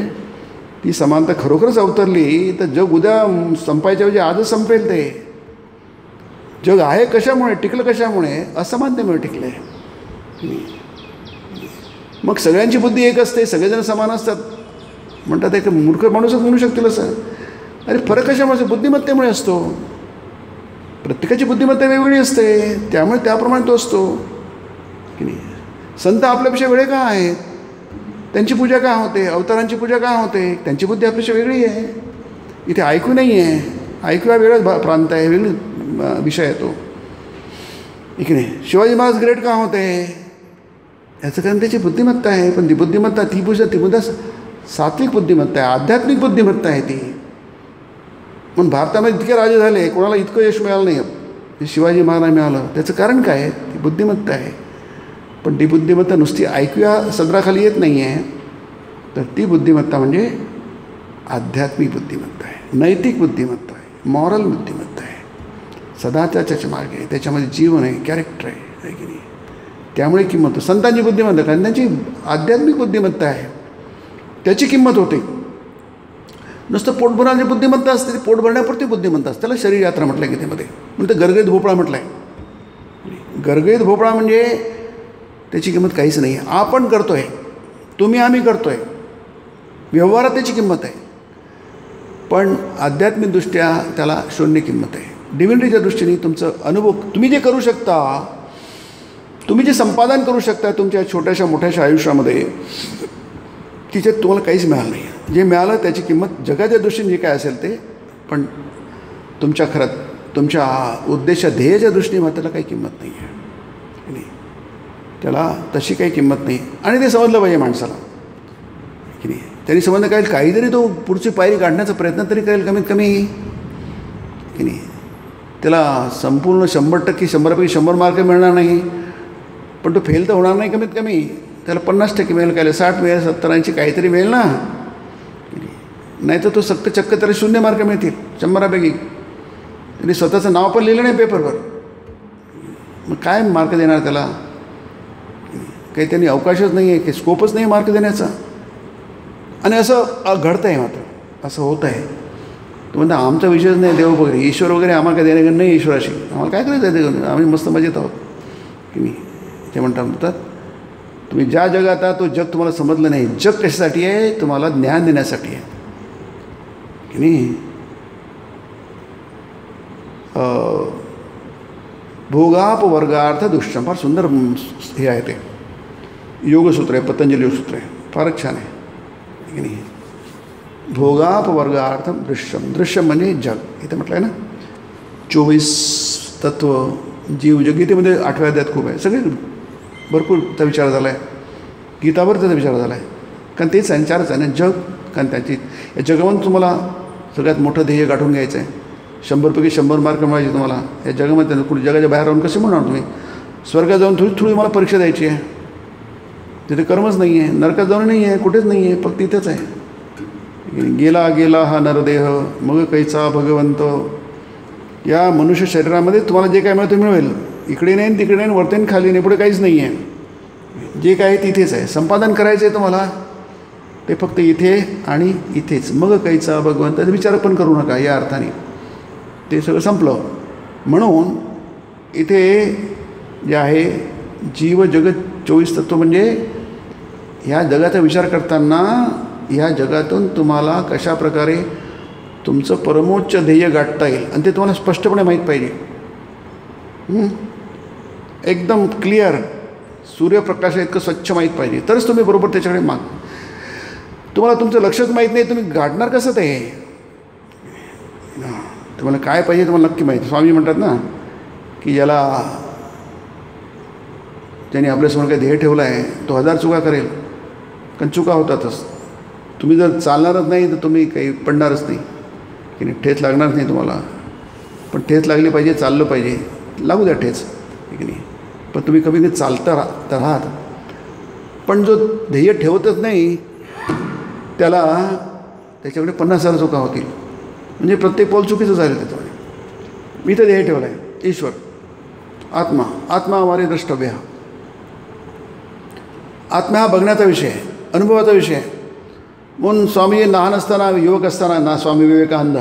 ती समानता खरोखरच अवतरली तर जग उद्या संपायच्या वेळी आजच संपेल. ते जग आहे कशामुळे, टिकलं कशामुळे? असमानतेमुळे टिकलं आहे. मग सगळ्यांची बुद्धी एक असते, सगळेजण समान असतात म्हणतात. एक मूर्ख माणूसच म्हणू शकतील असं. अरे फरक कशामुळे? बुद्धिमत्तेमुळे असतो. प्रत्येकाची बुद्धिमत्ता वेगवेगळी असते, त्यामुळे त्याप्रमाणे तो असतो की नाही. संत आपल्यापेक्षा वेगळे का आहेत? त्यांची पूजा का होते? अवतारांची पूजा का होते? त्यांची बुद्धी आपल्यापेक्षा वेगळी आहे. इथे ऐकू नाही आहे. ऐकू हा वेगळाच प्रांत आहे, वेगळा विषय आहे तो की नाही. शिवाजी महाराज ग्रेट का होते? याचं कारण त्याची बुद्धिमत्ता आहे. पण ती बुद्धिमत्ता ती बुद्धा सात्विक बुद्धिमत्ता आहे, आध्यात्मिक बुद्धिमत्ता आहे ती. म्हणून भारतामध्ये इतके राजे झाले, कोणाला इतकं यश मिळालं नाही ते शिवाजी महाराज मिळालं. त्याचं कारण काय आहे? ती बुद्धिमत्ता आहे. पण ती बुद्धिमत्ता नुसती ऐकूया सदराखाली येत नाही आहे. तर ती बुद्धिमत्ता म्हणजे आध्यात्मिक बुद्धिमत्ता आहे, नैतिक बुद्धिमत्ता आहे, मॉरल बुद्धिमत्ता आहे, सदाचाराच्या मार्ग आहे, त्याच्यामध्ये जीवन आहे, कॅरेक्टर आहे की नाही. त्यामुळे किंमत संतांची बुद्धिमत्ता, कारण त्यांची आध्यात्मिक बुद्धिमत्ता आहे, त्याची किंमत होते. नुसतं पोट भरण्याची बुद्धिमत्ता असते, ती पोट भरण्यापुरती बुद्धिमत्ता असते. त्याला शरीर यात्रा म्हटलं आहे गीतेमध्ये, म्हणून ते गरगरीत भोपळा म्हटलं आहे. गरगरीत भोपळा म्हणजे त्याची किंमत काहीच नाही आहे. आपण करतो आहे, तुम्ही आम्ही करतो आहे, व्यवहारात त्याची किंमत आहे, पण आध्यात्मिकदृष्ट्या त्याला शून्य किंमत आहे. डिव्हिनिटीच्या दृष्टीने तुमचं अनुभव, तुम्ही जे करू शकता, तुम्ही जे संपादन करू शकता तुमच्या छोट्याशा मोठ्याशा आयुष्यामध्ये, तिच्यात तुम्हाला काहीच मिळालं नाही. जे मिळालं त्याची किंमत जगाच्या दृष्टीने जे काय असेल ते, पण तुमच्या खरंच तुमच्या उद्देश ध्येयाच्या दृष्टीने मात्र त्याला काही किंमत नाही आहे नाही, त्याला तशी काही किंमत नाही. आणि ते समजलं पाहिजे माणसाला की नाही. त्यांनी समजलं काय, काहीतरी तो पुढची पायरी काढण्याचा प्रयत्न तरी करेल कमीत कमी की नाही. त्याला संपूर्ण 100% 100पैकी 100 मार्क मिळणार नाही, पण तो फेल तर होणार नाही. कमीत कमी त्याला 50% मिळेल, काय 60 मिळेल, 70-80 काहीतरी मिळेल ना. नाही तर तो चक्क त्याला 0 मार्क मिळतील 100पैकी. त्यांनी स्वतःचं नाव पण लिहिलं नाही पेपरवर, मग काय मार्क देणार त्याला. काही त्यांनी अवकाशच नाही आहे, काही स्कोपच नाही मार्क देण्याचा. आणि असं घडतं आहे, मात्र असं होत आहे. तो म्हणता आमचा विषयच नाही देव वगैरे, ईश्वर वगैरे आम्हाला काय देणं नाही ईश्वराशी, आम्हाला काय करायचं आहे ते, आम्ही मस्त मजेत आहोत की नाही. ते म्हणतात तुम्ही ज्या जगात आहात तो जग तुम्हाला समजलं नाही. जग कशासाठी आहे, तुम्हाला ज्ञान देण्यासाठी आहे की नाही. भोगाप वर्गार्थ दुष्टम, फार सुंदर हे आहे ते योगसूत्र आहे, पतंजली योगसूत्र आहे, फारच छान आहे की नाही. भोगाप वर्गार्थम दृश्यम, दृश्यम म्हणजे जग. इथे म्हटलं आहे ना 24 तत्व जीव जग. गीतेमध्ये 8व्या अध्यायात खूप आहे, सगळे भरपूर त्याचा विचार झाला आहे, गीतावर त्याचा विचार झाला आहे. कारण तेच आहे, चारच आहे ना जग. कारण त्याची या जगामध्ये तुम्हाला सगळ्यात मोठं ध्येय गाठून घ्यायचं आहे. 100पैकी 100 मार्क मिळायचे तुम्हाला या जगामध्ये. कुठे जगाच्या बाहेर राहून कसे म्हणणार तुम्ही. स्वर्गात जाऊन थोडी तुम्हाला परीक्षा द्यायची आहे, तिथे कर्मच नाही आहे. नरकात जाऊन नाही आहे, कुठेच नाही आहे, फक्त तिथेच आहे. गेला गेला हा नरदेह मग कैचा भगवंत. या मनुष्य शरीरामध्ये तुम्हाला जे काय मिळतं मिळेल, इकडे नाही तिकडे नाही, वरती नाही खाली नाही, पुढे काहीच नाही आहे. जे काय तिथेच आहे. संपादन करायचं आहे तुम्हाला ते फक्त इथे आणि इथेच. मग कैचा भगवंत, विचार पण करू नका या अर्थाने. ते सगळं संपलं. म्हणून इथे जे आहे जीव जगत 24 तत्व, म्हणजे ह्या जगाचा विचार करताना ह्या जगातून तुम्हाला कशा प्रकारे तुमचं परमोच्च ध्येय गाठता येईल आणि ते तुम्हाला स्पष्टपणे माहीत पाहिजे. एकदम क्लिअर सूर्यप्रकाशा इतकं स्वच्छ माहीत पाहिजे, तरच तुम्ही बरोबर त्याच्याकडे माग. तुम्हाला तुमचं लक्षच माहीत नाही, तुम्ही गाठणार कसं ते. तुम्हाला काय पाहिजे तुम्हाला नक्की माहिती. स्वामी म्हणतात ना की ज्याला ज्याने आपल्यासमोर काही ध्येय ठेवलं आहे तो 1000 चुका करेल, कारण चुका होतातच. तुम्ही जर चालणारच नाही तर तुम्ही काही पडणारच नाही की नाही, ठेच लागणार नाही तुम्हाला. पण ठेच लागली पाहिजे, चाललं पाहिजे, लागू द्या ठेच की नाही, पण तुम्ही कमी कमी चालता राहात. पण जो ध्येय ठेवतच नाही त्याच्याकडे 50,000 चुका होतील. म्हणजे प्रत्येक पाऊल चुकीचं झालं त्याच्यामध्ये. मी तर ध्येय ठेवलं आहे ईश्वर, आत्मा. आत्मा हमारे द्रष्टव्य. आत्मा हा बघण्याचा विषय आहे, अनुभवाचा विषय आहे. म्हणून स्वामी लहान असताना, युवक असताना ना, स्वामी विवेकानंद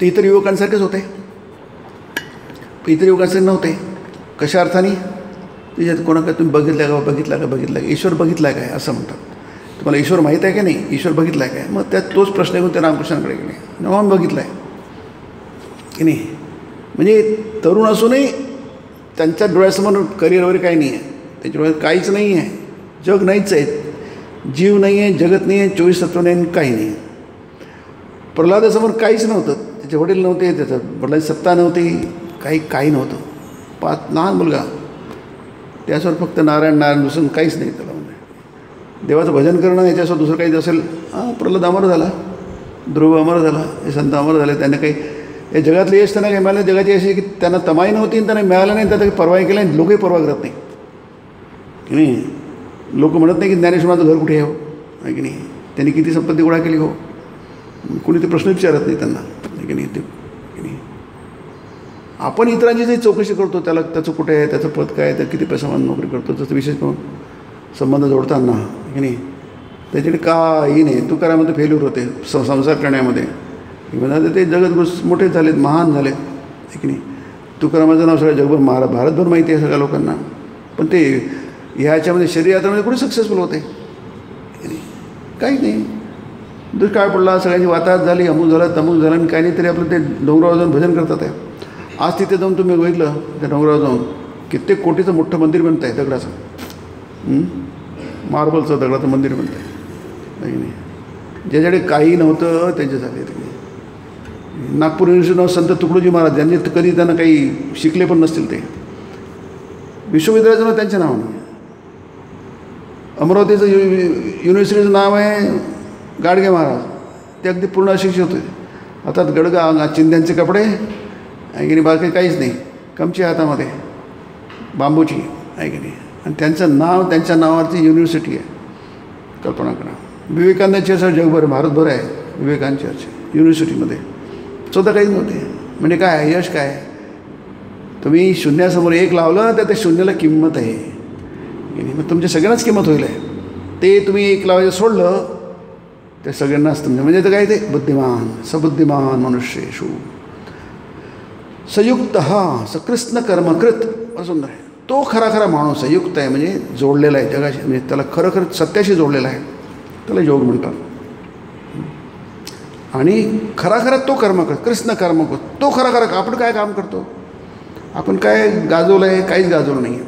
ते इतर युवकांसारखेच होते, इतर युवकांसारखे नव्हते. कशा अर्थाने, त्याच्यात कोणाकडे तुम्ही बघितला का ईश्वर बघितला आहे काय असं म्हणतात. तुम्हाला ईश्वर माहीत आहे की नाही, ईश्वर बघितला आहे काय. मग त्यात तोच प्रश्न घेऊन त्या रामकृष्णांकडे गेले, म्हणून बघितला आहे की नाही. म्हणजे तरुण असूनही त्यांच्या डोळ्यासमोर करिअर वगैरे काही नाही आहे, त्यांच्या डोळ्यात काहीच नाही आहे, जग नाहीच आहे, जीव नाही आहे, जगत नाही आहे, 24 तत्व नाही, काही नाही. प्रल्हादासमोर काहीच नव्हतं, त्याचे वडील नव्हते, त्याचं वडिलांची सत्ता नव्हती, काही नव्हतं. 5 लहान मुलगा, त्याच्यावर फक्त नारायण नारायण, दुसरं काहीच नाही त्याला. म्हणजे देवाचं भजन करणं याच्यासोबत दुसरं काहीच असेल. प्रल्हाद अमर झाला, ध्रुव अमर झाला, हे संत अमर झाले. त्यांना काही हे जगातले यश त्यांना काही मिळालं. जगाची अशी की त्यांना तमाही नव्हती आणि त्यांना मिळालं नाही, त्याचा काही परवाही केलं. लोकही परवा करत नाही की नाही. लोक म्हणत नाही की ज्ञानेश्वराचं घर कुठे आहे, आहे की नाही. त्यांनी किती संपत्ती गोळा केली हो, कोणी ते प्रश्न विचारत नाही त्यांना, आहे की नाही. ते की नाही आपण इतरांची जे चौकशी करतो, त्याला त्याचं कुठे आहे, त्याचं पद काय आहे, त्या किती पैशामान नोकरी करतो, त्याचं विशेष करून संबंध जोडताना, की नाही त्याच्याकडे काही नाही. तुकारामध्ये फेल्यूर होते संसार करण्यामध्ये, म्हणजे ते जगत मोठे झालेत, महान झालेत, आहे की नाही. तुकारामाचं नाव सगळं जगभर भारतभर माहिती आहे सगळ्या लोकांना, पण ते ह्याच्यामध्ये शरीरामध्ये कुठे सक्सेसफुल होते, काहीच नाही. दुष्काळ पडला, सगळ्यांची वाताहत झाली, अमुक झालं तमुक झालं, आणि काही नाही तरी आपलं ते डोंगरावर जाऊन भजन करतात आहे. आज तिथे जाऊन तुम्ही बघितलं त्या डोंगरावर जाऊन कित्येक कोटीचं मोठं मंदिर बनतं आहे दगडाचं, मार्बलचं दगडाचं मंदिर बनतं आहे की नाही. ज्याच्याकडे काही नव्हतं त्यांचे झाले. नागपूर युनिव्हर्सिटीनं संत तुकडोजी महाराज ज्यांनी कधी त्यांना काही शिकले पण नसतील, ते विश्वविद्यालयाचं नाव त्यांच्या नावाने. अमरावतीचं युनिव्हर्सिटीचं नाव आहे गाडगे महाराज, ते अगदी पूर्ण अशिक्षित होते. हातात गडगा, चिंध्यांचे कपडे, आहे की नाही, बाकी काहीच नाही, कमची हातामध्ये बांबूची, आहे की नाही. आणि त्यांचं नाव, त्यांच्या नावावरती युनिव्हर्सिटी आहे, कल्पना करा. विवेकानंद चर्च जगभर भारतभर आहे, विवेकानंद चर्च युनिव्हर्सिटीमध्ये स्वतः काहीच नव्हते. म्हणजे काय यश काय, तुम्ही शून्यासमोर एक लावलं तर त्या शून्याला किंमत आहे, मग तुमच्या सगळ्यांनाच किंमत होईल आहे. ते तुम्ही एक लावायचं सोडलं ते सगळ्यांनाच तुमच्या, म्हणजे तर काय ते बुद्धिमान सबुद्धिमान मनुष्येषु संयुक्त सकृष्ण कर्मकृत, सुंदर आहे. तो खरा खरा माणूस आहे, युक्त आहे म्हणजे जोडलेला आहे जगाशी, म्हणजे त्याला खरं सत्याशी जोडलेला आहे, त्याला योग म्हणतात. आणि खरा खरा तो कर्मकृत, कृष्ण कर्मकृत, तो खरा खरा. आपण काय काम करतो, आपण काय गाजवलं आहे, काहीच गाजवलं नाही.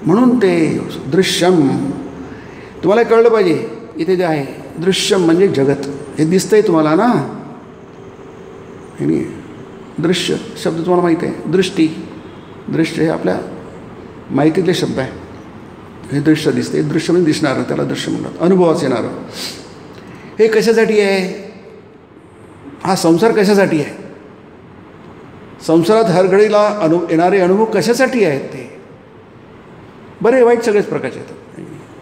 म्हणून ते दृश्यम तुम्हाला कळलं पाहिजे. इथे जे आहे दृश्यम म्हणजे जगत, हे दिसतंय तुम्हाला ना, हे दृश्य शब्द तुम्हाला माहीत आहे. दृष्टी, दृश्य हे आपल्या माहितीतले शब्द आहे. हे दृश्य दिसते, दृश्य म्हणजे दिसणारं, त्याला दृश्य म्हणतात. अनुभवास येणारं. हे कशासाठी आहे, हा संसार कशासाठी आहे, संसारात हर घडीला येणारे अनुभव कशासाठी आहेत, ते बरे वाईट सगळेच प्रकारचे आहेत.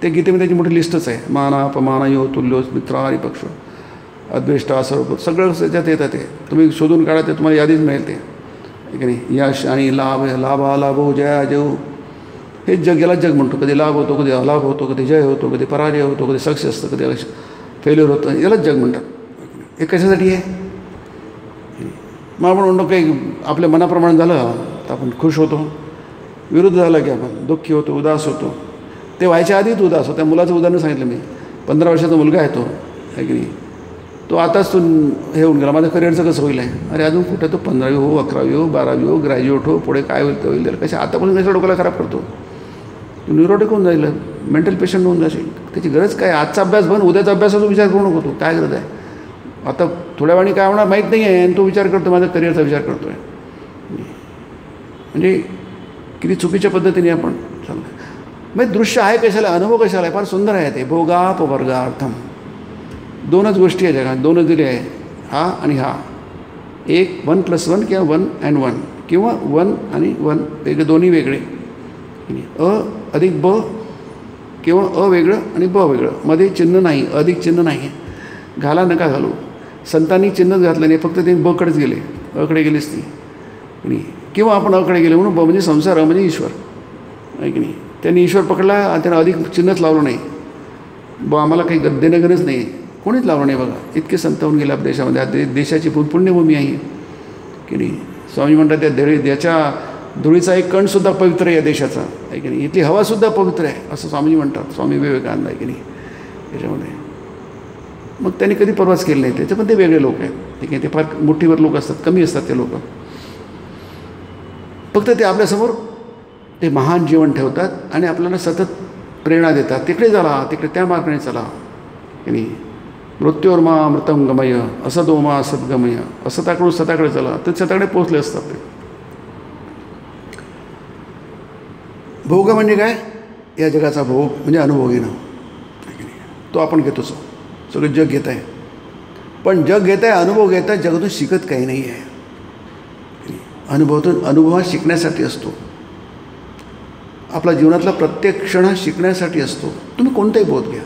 ते गीतेमध्ये त्याची मोठी लिस्टच आहे. माना अपमाना यो तुल्योस मित्र हरिपक्ष अद्वेष्टा सर्व सगळं त्याच्यात येतं. ते तुम्ही शोधून काढा, ते तुम्हाला यादीच मिळेल. ते की नाही, यश आणि लाभ, लाभो जया जय, हे जग, याला जग म्हणतो. कधी लाभ होतो, कधी अलाभ होतो, कधी जय होतो, कधी पराजय होतो, कधी सक्सेस असतं, कधी फेल्युअर होतं, यालाच जग म्हणतात. हे कशासाठी आहे. मग आपण म्हणतो काही आपल्या मनाप्रमाणे झालं तर आपण खुश होतो, विरुद्ध झालं की आपण दुःखी होतो, उदास होतो. ते व्हायच्या आधीच उदास होतो. त्या मुलाचं उदाहरण सांगितलं मी. 15 वर्षाचा मुलगा आहे तो, आहे की नाही. तो आताच तो हे होऊन गेला, माझं करिअरचं कसं होईल आहे. अरे अजून कुठे तो 15वी हो, 11वी हो, 12वी हो, ग्रॅज्युएट हो, पुढे काय होईल ते होईल. त्याला कशा आतापासून कशा डोक्याला खराब करतो. तू न्यूरोटिक होऊन जाईल, मेंटल पेशंट होऊन जाशील. त्याची गरज काय. आजचा अभ्यास बन, उद्याचा अभ्यासाचा विचार करू नको. तू काय गरज आहे. आता थोड्या वेळाने काय होणार माहीत नाही आहे, आणि तो विचार करतो, माझा करिअरचा विचार करतो आहे. म्हणजे किती चुकीच्या पद्धतीने आपण चाललं. मग दृश्य आहे कशाला, अनुभव कशाला आहे. फार सुंदर आहे ते. भोगापवर्गार्थम, दोनच गोष्टी आहे जगात, दोनच दिले आहे, हा आणि हा. एक 1+1 किंवा 1+1 किंवा 1 आणि 1 वेगळे, दोन्ही वेगळे. अ अधिक ब किंवा अ वेगळं आणि ब वेगळं, मध्ये चिन्ह नाही, अधिक चिन्ह नाही. घाला नका घालू. संतांनी चिन्हच घातलं नाही, फक्त ते बकडेच गेले, अकडे गेलेच नाही. किंवा आपण अकडे गेले म्हणून ब म्हणजे संसार, अ म्हणजे ईश्वर, आहे की नाही. त्यांनी ईश्वर पकडला आणि त्यांना अधिक चिन्हच लावलं नाही. ब आम्हाला काही देणं गरज नाही, कोणीच लावलं नाही. बघा इतके संत होऊन गेले आपल्या देशामध्ये. देशाची पुण्यभूमी आहे की नाही. स्वामी म्हणतात त्या त्याच्या धुळीचा एक कणसुद्धा पवित्र आहे या देशाचा, आहे की नाही. इथली हवासुद्धा पवित्र आहे असं स्वामीजी म्हणतात, स्वामी विवेकानंद, आहे की नाही. त्याच्यामध्ये मग त्यांनी कधी परवाच केलं नाही. त्याचे पण ते वेगळे लोक आहेत, ठीक आहे. ते फार मुठीवर लोक असतात, कमी असतात ते लोक. फक्त ते आपल्यासमोर ते महान जीवन ठेवतात आणि आपल्याला सतत प्रेरणा देतात. तिकडे चला, तिकडे त्या मार्गाने चला, की नाही. मृत्यूर्मा अमृतम गमय, असदोमा असद्गमय, असताकडून सताकडे चला, तर सताकडे पोचले असतात ते. भोग म्हणजे काय, या जगाचा भोग म्हणजे अनुभव घेणं, तो आपण घेतोच. सगळं जग घेत आहे, पण जग घेत आहे, अनुभव घेत आहे, जगातून शिकत काही नाही आहे. अनुभव हा शिकण्यासाठी असतो. आपला जीवनातला प्रत्येक क्षण हा शिकण्यासाठी असतो. तुम्ही कोणताही बोध घ्या,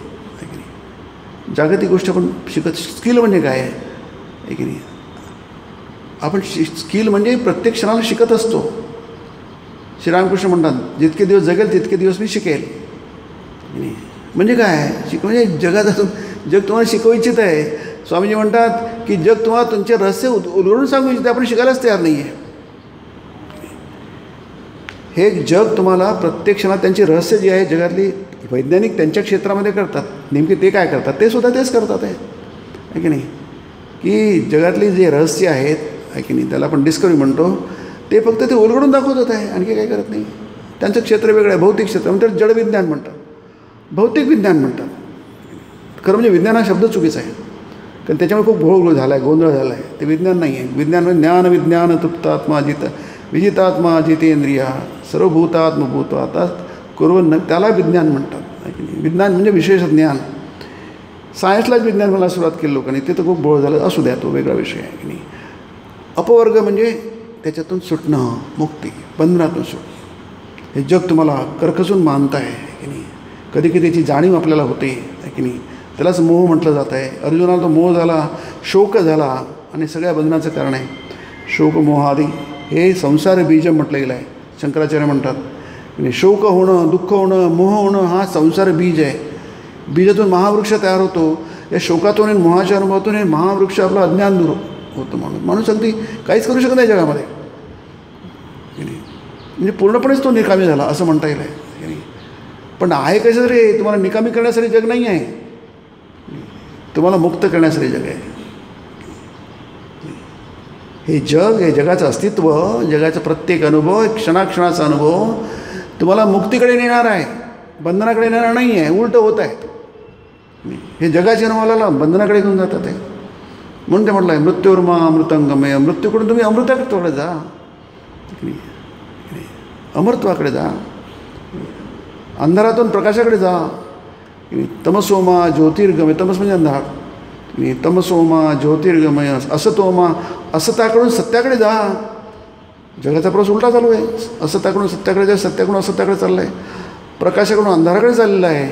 जागतिक गोष्ट आपण शिकत. स्किल म्हणजे काय आहे की नाही? आपण स्किल म्हणजे प्रत्येक क्षणाला शिकत असतो. श्रीरामकृष्ण म्हणतात जितके दिवस जगेल तितके दिवस मी शिकेल. म्हणजे काय म्हणजे जगात असून जग तुम्हाला शिकवू इच्छित आहे. स्वामीजी म्हणतात की जग तुम्हाला तुमचे रहस्य उलगडून सांगू इच्छिते, आपण शिकायलाच तयार नाही आहे. हे जग तुम्हाला प्रत्येक क्षणात त्यांची रहस्य जी आहे जगातली वैज्ञानिक त्यांच्या क्षेत्रामध्ये करतात. नेमके ते काय करतात ते सुद्धा तेच करतात आहे की नाही? की जगातली जे रहस्य आहेत आहे की नाही, त्याला आपण डिस्कवरी म्हणतो, ते फक्त ते उलगडून दाखवतात आहे, आणखी काय करत नाही. त्यांचं क्षेत्र वेगळं आहे. भौतिक क्षेत्र म्हणजे जडविज्ञान म्हणतात, भौतिक विज्ञान म्हणतात. खरं म्हणजे विज्ञान हा शब्द चुकीचा आहे, कारण त्याच्यामुळे खूप घोळ झाला आहे, गोंधळ झाला आहे. ते विज्ञान नाही आहे. विज्ञान म्हणजे ज्ञान विज्ञान तृप्तात्मा विजितात्मा जितेंद्रिया सर्वभूतात्मभूतात् कुर्वन्, त्याला विज्ञान म्हणतात. विज्ञान म्हणजे विशेष ज्ञान. सायन्सलाच विज्ञान मला सुरुवात केली लोकांनी, ते तर खूप घोळ झालं. असू द्या, तो वेगळा विषय आहे की नाही. अपवर्ग म्हणजे त्याच्यातून सुटणं, मुक्ती, बंधनातून सुटणं. हे जग तुम्हाला करकसून मानत आहे की नाही. कधी कधी त्याची जाणीव आपल्याला होते की नाही. त्यालाच मोह म्हटलं जात आहे. अर्जुनाला तो मोह झाला, शोक झाला, आणि सगळ्या बंधनाचं कारण आहे शोक मोहादी. हे संसार बीज म्हटलं गेलं आहे. शंकराचार्य म्हणतात शोक होणं, दुःख होणं, मोह होणं हा संसार बीज आहे. बीजातून महावृक्ष तयार होतो. या शोकातून आणि मोहाच्या अनुभवातून हे महावृक्ष आपलं अज्ञान दूर होतं. माणूस अगदी काहीच करू शकत नाही जगामध्ये म्हणजे पूर्णपणेच तो निकामी झाला असं म्हणता येईल आहे. पण आहे कसं रे, तुम्हाला निकामी करण्यासाठी जग नाही आहे, तुम्हाला मुक्त करण्यासाठी जग आहे. हे जग, हे जगाचं अस्तित्व, जगाचा प्रत्येक अनुभव, क्षणाक्षणाचा अनुभव तुम्हाला मुक्तीकडे नेणार आहे, बंधनाकडे नेणार नाही आहे. उलटं होत आहे. हे जगाच्या अनुभवाला बंधनाकडे घेऊन जातात आहे. म्हणून ते म्हटलं आहे मृत्यूर्मा अमृतंगमय. मृत्यूकडून तुम्ही अमृताकडे जा, अमृत्वाकडे जा, अंधारातून प्रकाशाकडे जा. तमसोमा ज्योतिर्गमय, तमस म्हणजे अंधार, तमसोमा ज्योतिर्गमय असतोमा, असताकडून सत्याकडे जा. जगाचा प्रवास उलटा चालू आहे. असताकडून सत्याकडे जा, सत्याकडून असत्याकडे चाललं आहे, प्रकाशाकडून अंधाराकडे चाललेलं आहे,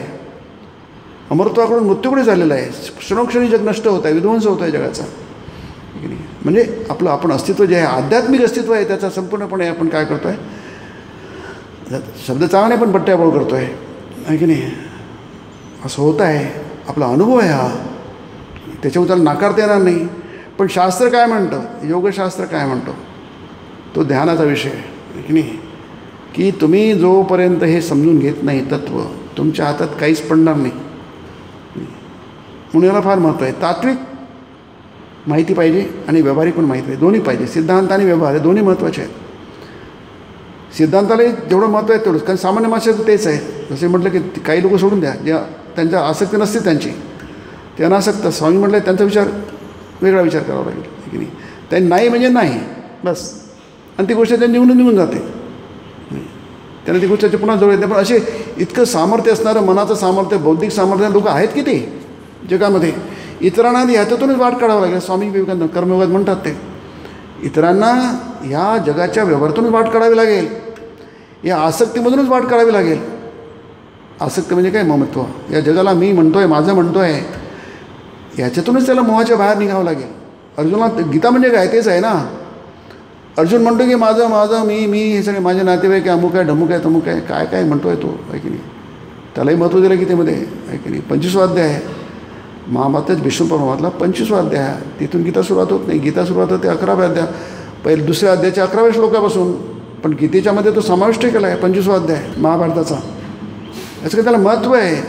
अमृत्वाकडून मृत्यूकडे चाललेलं आहे. क्षणोक्षणी जग नष्ट होत आहे, विध्वंस होत आहे जगाचा. म्हणजे आपण अस्तित्व जे आहे, आध्यात्मिक अस्तित्व आहे, त्याचा संपूर्णपणे आपण काय करतो आहे, शब्द चांगले पण पट्ट्याबोळ करतो आहे की नाही. असं होत आहे. आपला अनुभव आहे हा, त्याच्यावर त्याला नाकारता येणार नाही. पण शास्त्र काय म्हणतं, योगशास्त्र काय म्हणतो, तो ध्यानाचा विषय आहे की नाही. की तुम्ही जोपर्यंत हे समजून घेत नाही तत्त्व, तुमच्या हातात काहीच पडणार नाही. म्हणून याला फार महत्त्व आहे. तात्विक माहिती पाहिजे आणि व्यावहारिक पण माहिती पाहिजे, दोन्ही पाहिजे. सिद्धांत आणि व्यवहार हे दोन्ही महत्त्वाचे आहेत. सिद्धांताला जेवढं महत्त्व आहे तेवढंच, कारण सामान्य माणसाचं तेच आहे. जसे म्हटलं की काही लोक सोडून द्या, ज्या त्यांच्या आसक्ती नसते त्यांची, ते अनासक्त. स्वामी म्हटलं त्यांचा विचार वेगळा विचार करावा लागेल की नाही. त्यांनी नाही म्हणजे नाही बस, आणि ती गोष्ट त्यांनी निघून जाते. त्यांना ती गोष्ट पुन्हा जवळ येते. पण असे इतकं सामर्थ्य असणारं, मनाचं सामर्थ्य, बौद्धिक सामर्थ्य लोक आहेत की ते जगामध्ये. इतरांना ह्याच्यातूनच वाट काढावं लागेल. स्वामी विवेकानंद कर्मयोगात म्हणतात ते, इतरांना ह्या जगाच्या व्यवहारातूनच वाट काढावी लागेल, या आसक्तीमधूनच वाट काढावी लागेल. आसक्ती म्हणजे काय, ममत्व. या जगाला मी म्हणतो आहे, माझं म्हणतो आहे, ह्याच्यातूनच त्याला मोहाच्या बाहेर निघावं लागेल. अर्जुनाला गीता म्हणजे काय तेच आहे ना. अर्जुन म्हणतो की माझं मी हे सगळे माझे नातेवाईक आहे, अमुक आहे, ढमुक आहे, तमुक आहे, काय काय म्हणतो आहे तो, आहे की नाही. त्यालाही महत्त्व दिलं गीतेमध्ये, आहे की नाही. 25वा अध्याय आहे महाभारतात, विष्णू परमात्मा 25वा अध्याय आहे. तिथून गीता सुरुवात होत नाही. गीता सुरुवात होते 11व्या अध्याय, पहिले दुसऱ्या अध्यायाच्या 11व्या श्लोकापासून. पण गीतेच्यामध्ये तो समाविष्ट केला आहे 25वा अध्याय महाभारताचा. याचं काही त्याला महत्त्व आहे.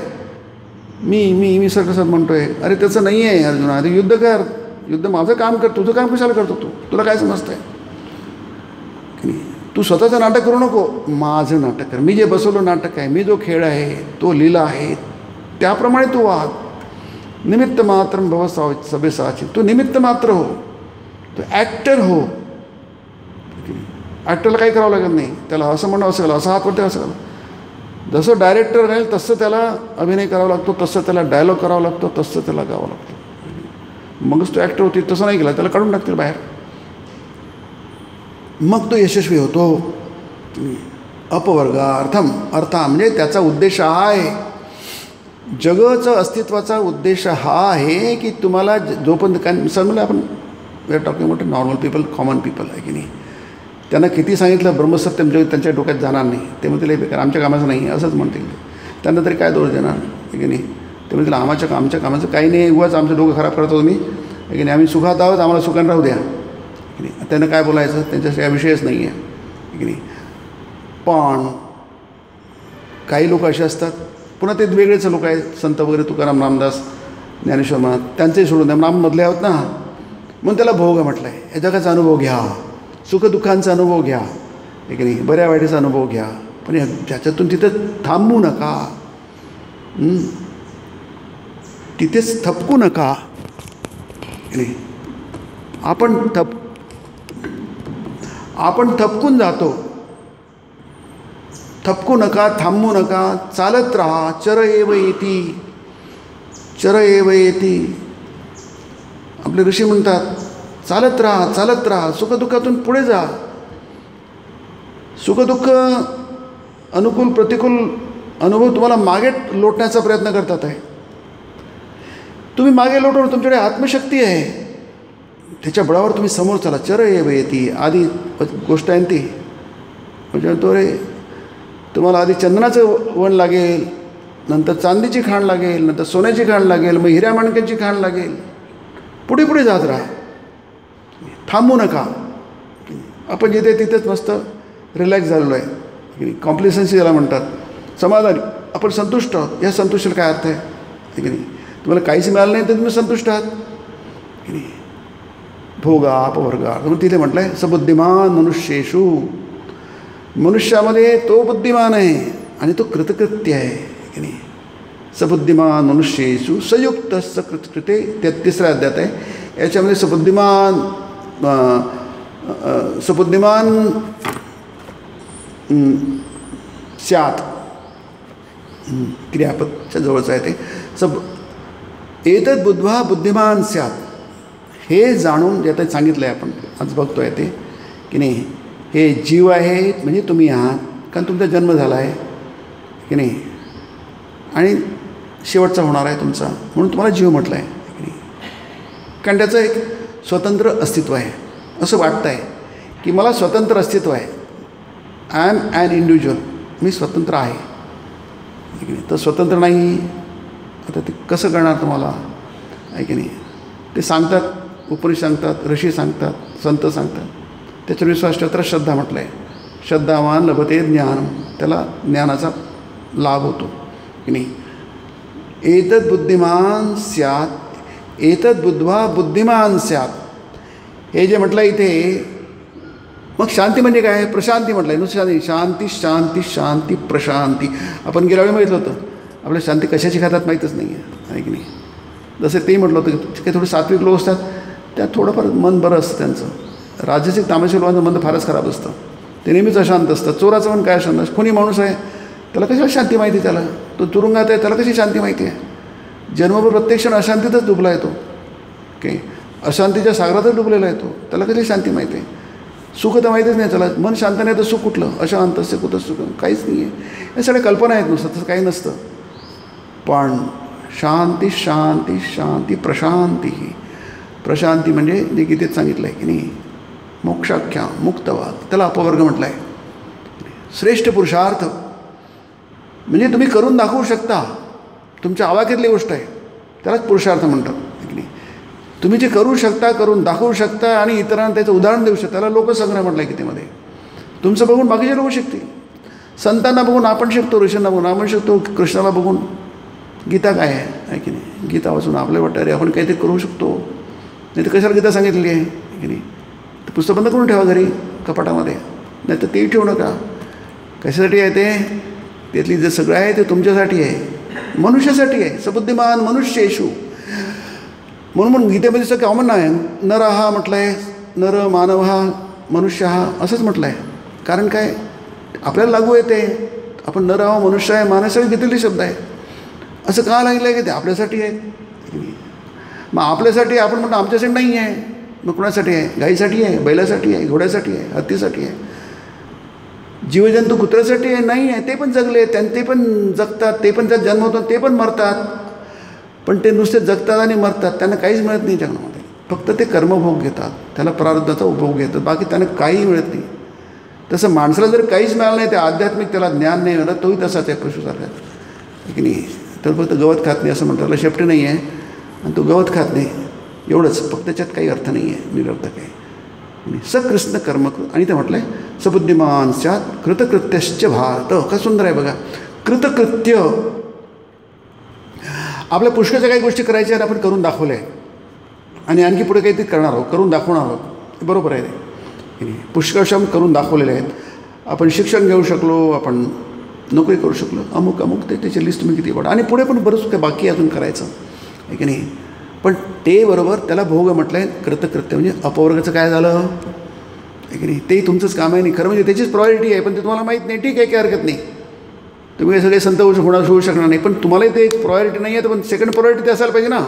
मी सरकसत म्हणतो आहे, अरे त्याचं नाही आहे अर्जुना. अरे युद्ध कर, युद्ध माझं काम कर, तुझं काम कशाला करतो तू, तुला काय समजतं आहे की नाही. तू स्वतःचं नाटक करू नको, माझं नाटक कर. मी जे बसवलं नाटक आहे, मी जो खेळ आहे, तो लीला आहे, त्याप्रमाणे तू वाग. निमित्त मात्र भव सभेसाची. तू निमित्त मात्र हो, तू ॲक्टर हो. ॲक्टरला काही करावं लागत नाही. त्याला असं म्हणणं असं केलं, असं हात वरती असं केलं. जसं डायरेक्टर राहील तसं त्याला अभिनय करावा लागतो, तसं त्याला डायलॉग करावा लागतो, तसं त्याला गावं लागतं. मगच तो ॲक्टर होती. तसं नाही केला त्याला काढून टाकतील बाहेर. मग तो यशस्वी होतो. अपवर्गार्थम, अर्था म्हणजे त्याचा उद्देश आहे. जगाचा अस्तित्वाचा उद्देश हा आहे की तुम्हाला जोपर्यंत काय समजलं आपण we are talking about normal people, common people आहे की नाही. त्यांना किती सांगितलं ब्रह्मसत्यम जग त्यांच्या डोक्यात जाणार नाही. ते म्हणतील बेकार आमच्या कामाचं नाही असंच म्हणतील. त्यांना तरी काय दोष देणार आहे की नाही. ते म्हणतील आमच्या कामाचं काही नाही, उगाच आमचं डोकं खराब करत होतो मी आहे की नाही. आम्ही सुखात आहोत, आम्हाला सुखान राहू द्या की नाही. त्यांना काय बोलायचं, त्यांच्यासाठी हा विषयच नाही आहे की नाही. पण काही लोक असे असतात, पुन्हा ते वेगळेच लोक आहेत, संत वगैरे तुकाराम, रामदास, ज्ञानेश्वर महाराज, त्यांचंही सोडून द्या. नाममधले आहोत ना, म्हणून त्याला भोग म्हटलं आहे. या जगाचा अनुभव घ्या, सुखदुःखांचा अनुभव घ्या आहे की नाही, बऱ्या वाईटीचा अनुभव घ्या, पण ज्याच्यातून तिथं थांबू नका, तिथेच थपकू नका नाही. आपण थपकून जातो. थपकू नका, थांबू नका, चालत राहा. चर एव येती. आपले ऋषी म्हणतात चालत राहा, सुखदुःखातून पुढे जा. सुखदुःख, अनुकूल प्रतिकूल अनुभव तुम्हाला मागे लोटण्याचा प्रयत्न करतात आहे. तुम्ही मागे लोटवून तुमच्याकडे आत्मशक्ती आहे, त्याच्या बळावर तुम्ही समोर चला. चर एव येती. आधी गोष्ट आहे ती म्हणजे तो रे तुम्हाला आधी चंदनाचं वण लागेल, नंतर चांदीची खाण लागेल, नंतर सोन्याची खाण लागेल, मग हिऱ्या माणक्याची खाण लागेल. पुढे पुढे जात राहा, थांबू नका. आपण जिथे तिथेच मस्त रिलॅक्स झालेलो आहे. कॉम्प्लिसन्सी ज्याला म्हणतात, समाधानी, आपण संतुष्ट आहोत. या संतुष्टीला काय अर्थ आहे की नाही. तुम्हाला काहीच मिळालं नाही तर तुम्ही संतुष्ट आहात की नाही. भोगा अपवर्गा म्हणून तिथे म्हटलं आहे सबुद्धिमान मनुष्येषु. मनुष्यामध्ये तो बुद्धिमान आहे आणि तो कृतकृत्य आहे की नाही. सबुद्धिमान मनुष्येषु संयुक्त सकृते 33 अध्यात आहे. याच्यामध्ये सबुद्धिमान स्यात क्रियापदच्या जवळचं आहे ते. एतद बुद्ध्वा बुद्धिमान स्यात. हे जाणून जे आता सांगितलं आहे आपण आज बघतो आहे ते की नाही. हे जीव आहे म्हणजे तुम्ही आहात, कारण तुमचा जन्म झाला आहे की नाही, आणि शेवटचा होणार आहे तुमचा, म्हणून तुम्हाला जीव म्हटलं आहे की नाही. कारण त्याचं एक स्वतंत्र अस्तित्व आहे. असं वाटतं आहे की मला स्वतंत्र अस्तित्व आहे. आय एम ॲन इंडिव्हिज्युअल, मी स्वतंत्र आहे की नाही. तर स्वतंत्र नाही, आता ते कसं करणार तुम्हाला आहे की नाही. ते सांगतात, उपनिषद सांगतात, ऋषी सांगतात, संत सांगतात. त्याच्यावर विश्वास ठेवता श्रद्धा म्हटलं आहे. श्रद्धावान लभते ज्ञान, त्याला ज्ञानाचा लाभ होतो की नाही. एतद बुद्धिमान स्यात, एतद बुद्ध्वा बुद्धिमान स्यात. हे जे म्हटलं इथे, मग शांती म्हणजे काय, प्रशांती म्हटलं आहे. नुसतं शांती शांती शांती प्रशांती. आपण गेल्या वेळी माहितलं होतं आपल्या शांती कशाची खातात माहीतच नाही आहे की नाही. जसं ते म्हटलं होतं की काही थोडे सात्विक लोक असतात, त्यात थोडंफार मन बरं असतं त्यांचं. राजसिक तामसिक लोकांचं मन फारच खराब असतं, ते नेहमीच अशांत असतं. चोराचं मन काय अशांत असतं. कोणी माणूस आहे त्याला कशाला शांती माहिती, त्याला तो तुरुंगात आहे त्याला कशी शांती माहिती आहे. जन्मभर प्रत्येक क्षण अशांतीतच डुबला आहे तो ओके. अशांतीच्या सागरातच डुबलेला आहे तो, त्याला कशी शांती माहिती आहे. सुख तर माहितीच नाही त्याला. मन शांत नाही तर सुख कुठलं. अशांत असते कुठं सुख काहीच नाही आहे. या सगळ्या कल्पना आहेत नुसतं, तसं काही नसतं. पण शांती शांती शांती प्रशांती ही प्रशांती म्हणजे जे गीतेत सांगितलं आहे की नाही. मोक्षाख्या मुक्तवाद, त्याला अपवर्ग म्हटलं आहे. श्रेष्ठ पुरुषार्थ म्हणजे तुम्ही करून दाखवू शकता, तुमच्या आवाक्यातली गोष्ट आहे, त्यालाच पुरुषार्थ म्हणतात की नाही. तुम्ही जे करू शकता, करून दाखवू शकता आणि इतरांना त्याचं उदाहरण देऊ शकता, त्याला लोकसंग्रह म्हटलं आहे गीतेमध्ये. तुमचं बघून बाकीचे लोक शिकतील. संतांना बघून आपण शिकतो, ऋषींना बघून आपण शिकतो, कृष्णाला बघून. गीता काय आहे की नाही. गीता वाचून आपल्या वाटतं अरे आपण काहीतरी करू शकतो. नाही तर कशाला गीता सांगितलेली आहे की नाही. तर पुस्तक बंद करून ठेवा घरी कपाटामध्ये, नाही तर तेही ठेवू नका. कशासाठी आहे ते, त्यातली जे सगळं आहे ते तुमच्यासाठी आहे, मनुष्यासाठी आहे. सबुद्धिमान मनुष्येषु म्हणून गीतेमध्ये सगळं कॉमन आहे. नर हा म्हटलं आहे, नर मानव हा मनुष्य हा असंच म्हटलं आहे. कारण काय आपल्याला लागू येते. आपण नर हा मनुष्य आहे मानवासाठी घेतलेले शब्द आहे. असं का लागलं आहे की ते आपल्यासाठी आहे. मग आपल्यासाठी आपण म्हणतो आमच्यासाठी नाही आहे. मग कुणासाठी आहे. गाईसाठी आहे, बैलासाठी आहे, घोड्यासाठी आहे, हत्तीसाठी आहे. जीवजंतू कुत्र्यासाठी नाही आहे, ते पण जगले, ते पण जगतात, ते पण त्यात जन्म होतात, ते पण मरतात. पण ते नुसते जगतात आणि मरतात, त्यांना काहीच मिळत नाही जगण्यामध्ये. फक्त ते कर्मभोग घेतात, त्याला प्रारब्धाचा उपभोग घेतात, बाकी त्यांना काही मिळत नाही. तसं माणसाला जर काहीच मिळालं नाही, ते आध्यात्मिक त्याला ज्ञान नाही मिळत, तोही तसाच आहे पशुसारखा की नाही. तर फक्त गवत खात नाही असं म्हणतात, त्याला शेपटी नाही आहे आणि तो गवत खात नाही एवढंच, फक्त त्याच्यात काही अर्थ नाही आहे, निरर्थक आहे. सकृष्ण कर्म. आणि ते म्हटलं आहे सबुद्धिमान स्यात् कृतकृत्यश्च भारत. का सुंदर आहे बघा. कृतकृत्य, आपल्या पुष्कळच्या काही गोष्टी करायच्या आणि आपण करून दाखवल्या आहे आणि आणखी पुढे काहीतरी करणार आहोत, करून दाखवणार आहोत. बरोबर आहे ते. पुष्कळशा करून दाखवलेले आहेत. आपण शिक्षण घेऊ शकलो, आपण नोकरी करू शकलो, अमुक अमुक ते त्याची लिस्ट तुम्ही किती पडा आणि पुढे पण बरंच काय बाकी अजून करायचं आहे की नाही. पण ते बरोबर त्याला भोग म्हटलं आहे. कृतकृत्य म्हणजे अपवर्गाचं काय झालं आहे की नाही, तेही तुमचंच काम आहे. नाही खरं म्हणजे त्याचीच प्रायोरिटी आहे, पण ते तुम्हाला माहीत नाही. ठीक आहे, काही हरकत नाही. तुम्ही सगळे संत होऊ शकणार नाही, पण तुम्हालाही ते एक प्रायोरिटी नाही आहे, तर पण सेकंड प्रायोरिटी ते असायला पाहिजे ना.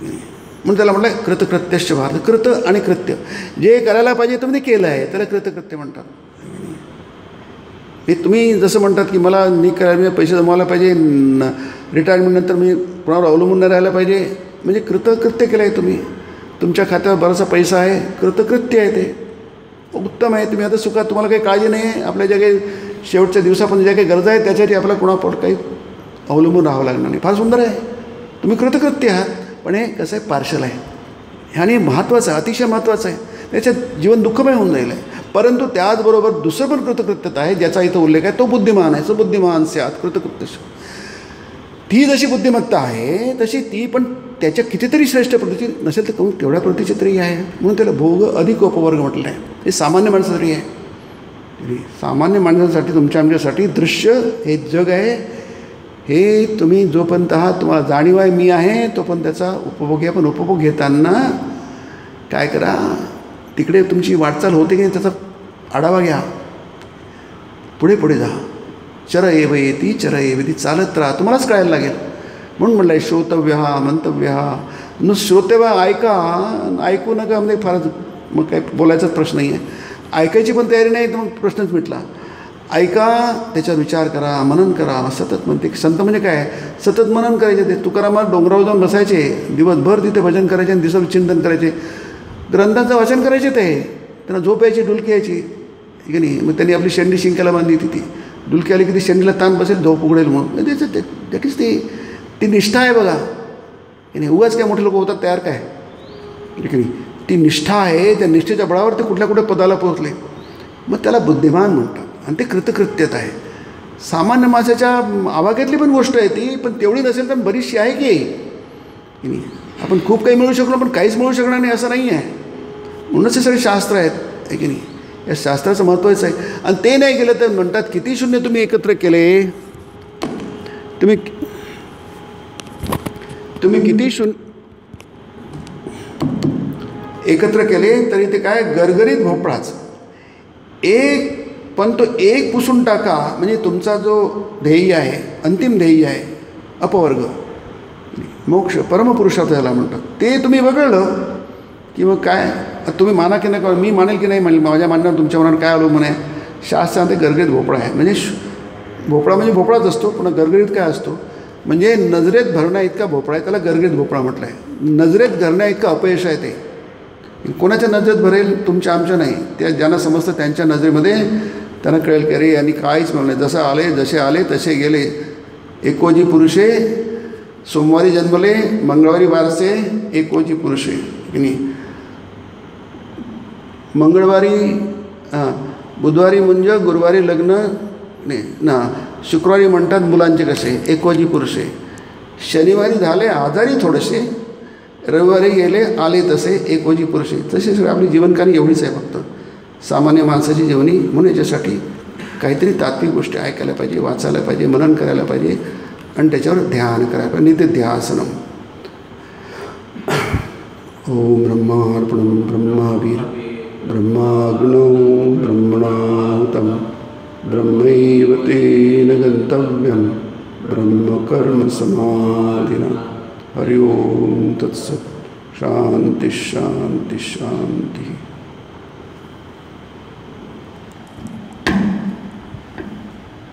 म्हणून त्याला म्हटलं आहे कृतकृत्यश्च भारत. कृत आणि कृत्य, जे करायला पाहिजे तुम्ही ते केलं आहे, त्याला कृतकृत्य म्हणतात. हे तुम्ही जसं म्हणतात की मला करायला पैसे जमवायला पाहिजे, रिटायरमेंटनंतर मी कोणावर अवलंबून नाही राहायला पाहिजे, म्हणजे कृतकृत्य केलं आहे तुम्ही. तुमच्या खात्यावर बराचसा पैसा आहे, कृतकृत्य आहे, ते उत्तम आहे. तुम्ही आता सुखात, तुम्हाला काही काळजी नाही आहे. आपल्या ज्या काही शेवटच्या दिवसापर्यंत ज्या काही गरजा आहेत त्याच्यासाठी आपल्याला कोणावर काही अवलंबून राहावं लागणार नाही. फार सुंदर आहे, तुम्ही कृतकृत्य आहात. पण हे कसं आहे, पार्शल आहे आणि महत्त्वाचं आहे, अतिशय महत्त्वाचं आहे. त्याच्यात जीवन दुःखमय होऊन जाईल आहे. परंतु त्याचबरोबर दुसरं पण कृतकृत्यता आहे ज्याचा इथं उल्लेख आहे, तो बुद्धिमान आहे. सबुद्धिमान स्यात् कृतकृत्य. ती जशी बुद्धिमत्ता आहे तशी ती पण त्याच्या कितीतरी श्रेष्ठ प्रतीची नसेल तर तेवढ्या प्रतीची तरी आहे. म्हणून त्याला भोग अधिक उपवर्ग म्हटलं आहे. हे सामान्य माणसासाठी आहे. सामान्य माणसांसाठी, तुमच्या आमच्यासाठी दृश्य हे जग आहे. हे तुम्ही जोपर्यंत आहात, तुम्हाला जाणीव आहे मी आहे, तो पण त्याचा उपभोग आहे. पण उपभोग घेताना काय करा, तिकडे तुमची वाटचाल होते की नाही त्याचा आढावा घ्या. पुढे पुढे जा. चर एव येती चर एव येती, चालत राहा, तुम्हालाच कळायला लागेल. म्हणून म्हटलं आहे श्रोतव्य मंतव्य. नुसतं श्रोतव्य ऐका, ऐकू नका म्हणजे फारच मग काही बोलायचाच प्रश्न नाही आहे. ऐकायची पण तयारी नाही तर मग प्रश्नच मिटला. ऐका, त्याच्यावर विचार करा, मनन करा. सतत म्हणते संत म्हणजे काय, सतत मनन करायचे. ते तुकारामात डोंगरावर जाऊन बसायचे, दिवसभर तिथे भजन करायचे आणि दिवसावर चिंतन करायचे, ग्रंथांचं वाचन करायचे. ते त्यांना झोप यायची, डुलकी यायची की नाही. मग त्यांनी आपली शेंडी शिंकायला बांधली होती. ती डुलकी आली की ती शेंडीला ताण बसेल, झोप उघडेल म्हणून. त्याचं दॅट इज ती निष्ठा आहे बघा की नाही. उगाच काय मोठे लोक होतात तयार काय की नाही. ती निष्ठा आहे, त्या निष्ठेच्या बळावर ते कुठल्या कुठे पदाला पोहोचले. मग त्याला बुद्धिमान म्हणतात आणि ते कृतकृत्यता आहे. सामान्य माणसाच्या आवाक्यातली पण गोष्ट आहे ती, पण तेवढी नसेल तर बरीचशी आहे की नाही. आपण खूप काही मिळू शकलो पण काहीच मिळू शकणार नाही असं नाही आहे. म्हणूनच हे सगळे शास्त्र आहेत आहे की नाही. या शास्त्राचं महत्त्वाचं आहे. आणि ते नाही केलं तर म्हणतात किती शून्य तुम्ही एकत्र केले, तुम्ही किती शून्य एकत्र केले तरी ते काय गरगरीत भोपळाच एक. पण तो एक पुसून टाका म्हणजे तुमचा जो ध्येय आहे, अंतिम ध्येय आहे, अपवर्ग मोक्ष परमपुरुषार्थ याला म्हणतात, ते तुम्ही वगळलं की मग काय तुम्ही माना की नाही, मी मानेल की नाही म्हणेल, माझ्या मानण्यावर तुमच्या मनावर काय अवलंबून आहे. शास्त्रात ते गरगरीत भोपळा आहे. म्हणजे भोपळा म्हणजे भोपळाच असतो, पण गरगरीत काय असतो म्हणजे नजरेत भरण्या इतका भोपळा आहे, त्याला गरगरीत भोपळा म्हटलं आहे. नजरेत घरण्या इतकं अपयश आहे ते. कोणाच्या नजरेत भरेल, तुमच्या आमच्या नाही. त्या ज्यांना समजतं त्यांच्या नजरेमध्ये त्यांना कळेल की अरे यांनी काहीच मिळलं नाही, जसं आले जसे आले तसे गेले. एकोजी पुरुषे सोमवारी जन्मले मंगळवारी बारसे, एकोजी पुरुषे की नाही. मंगळवारी बुधवारी मुंज, गुरुवारी लग्न नाही ना, शुक्रवारी म्हणतात मुलांचे कसे, एकोजी पुरुषे. शनिवारी झाले आजारी थोडेसे, रविवारी गेले आले तसे, एकोजी पुरुषे. तसे सगळं आपली जीवनकहाणी एवढीच आहे फक्त सामान्य माणसाची जीवनी. म्हणून याच्यासाठी काहीतरी तात्विक गोष्टी ऐकायला पाहिजे, वाचायला पाहिजे, मनन करायला पाहिजे आणि त्याच्यावर ध्यान करायला पाहिजे. नित्य ध्यासनम. ओम ब्रह्मार्पणम ब्रह्मावीर ब्रह्माग्नो ब्रह्मणाहुतं ब्रह्मैव तेन गन्तव्यं ब्रह्मकर्म समाधिना. हरि ओम तत्सत्. शांति शांति शांति.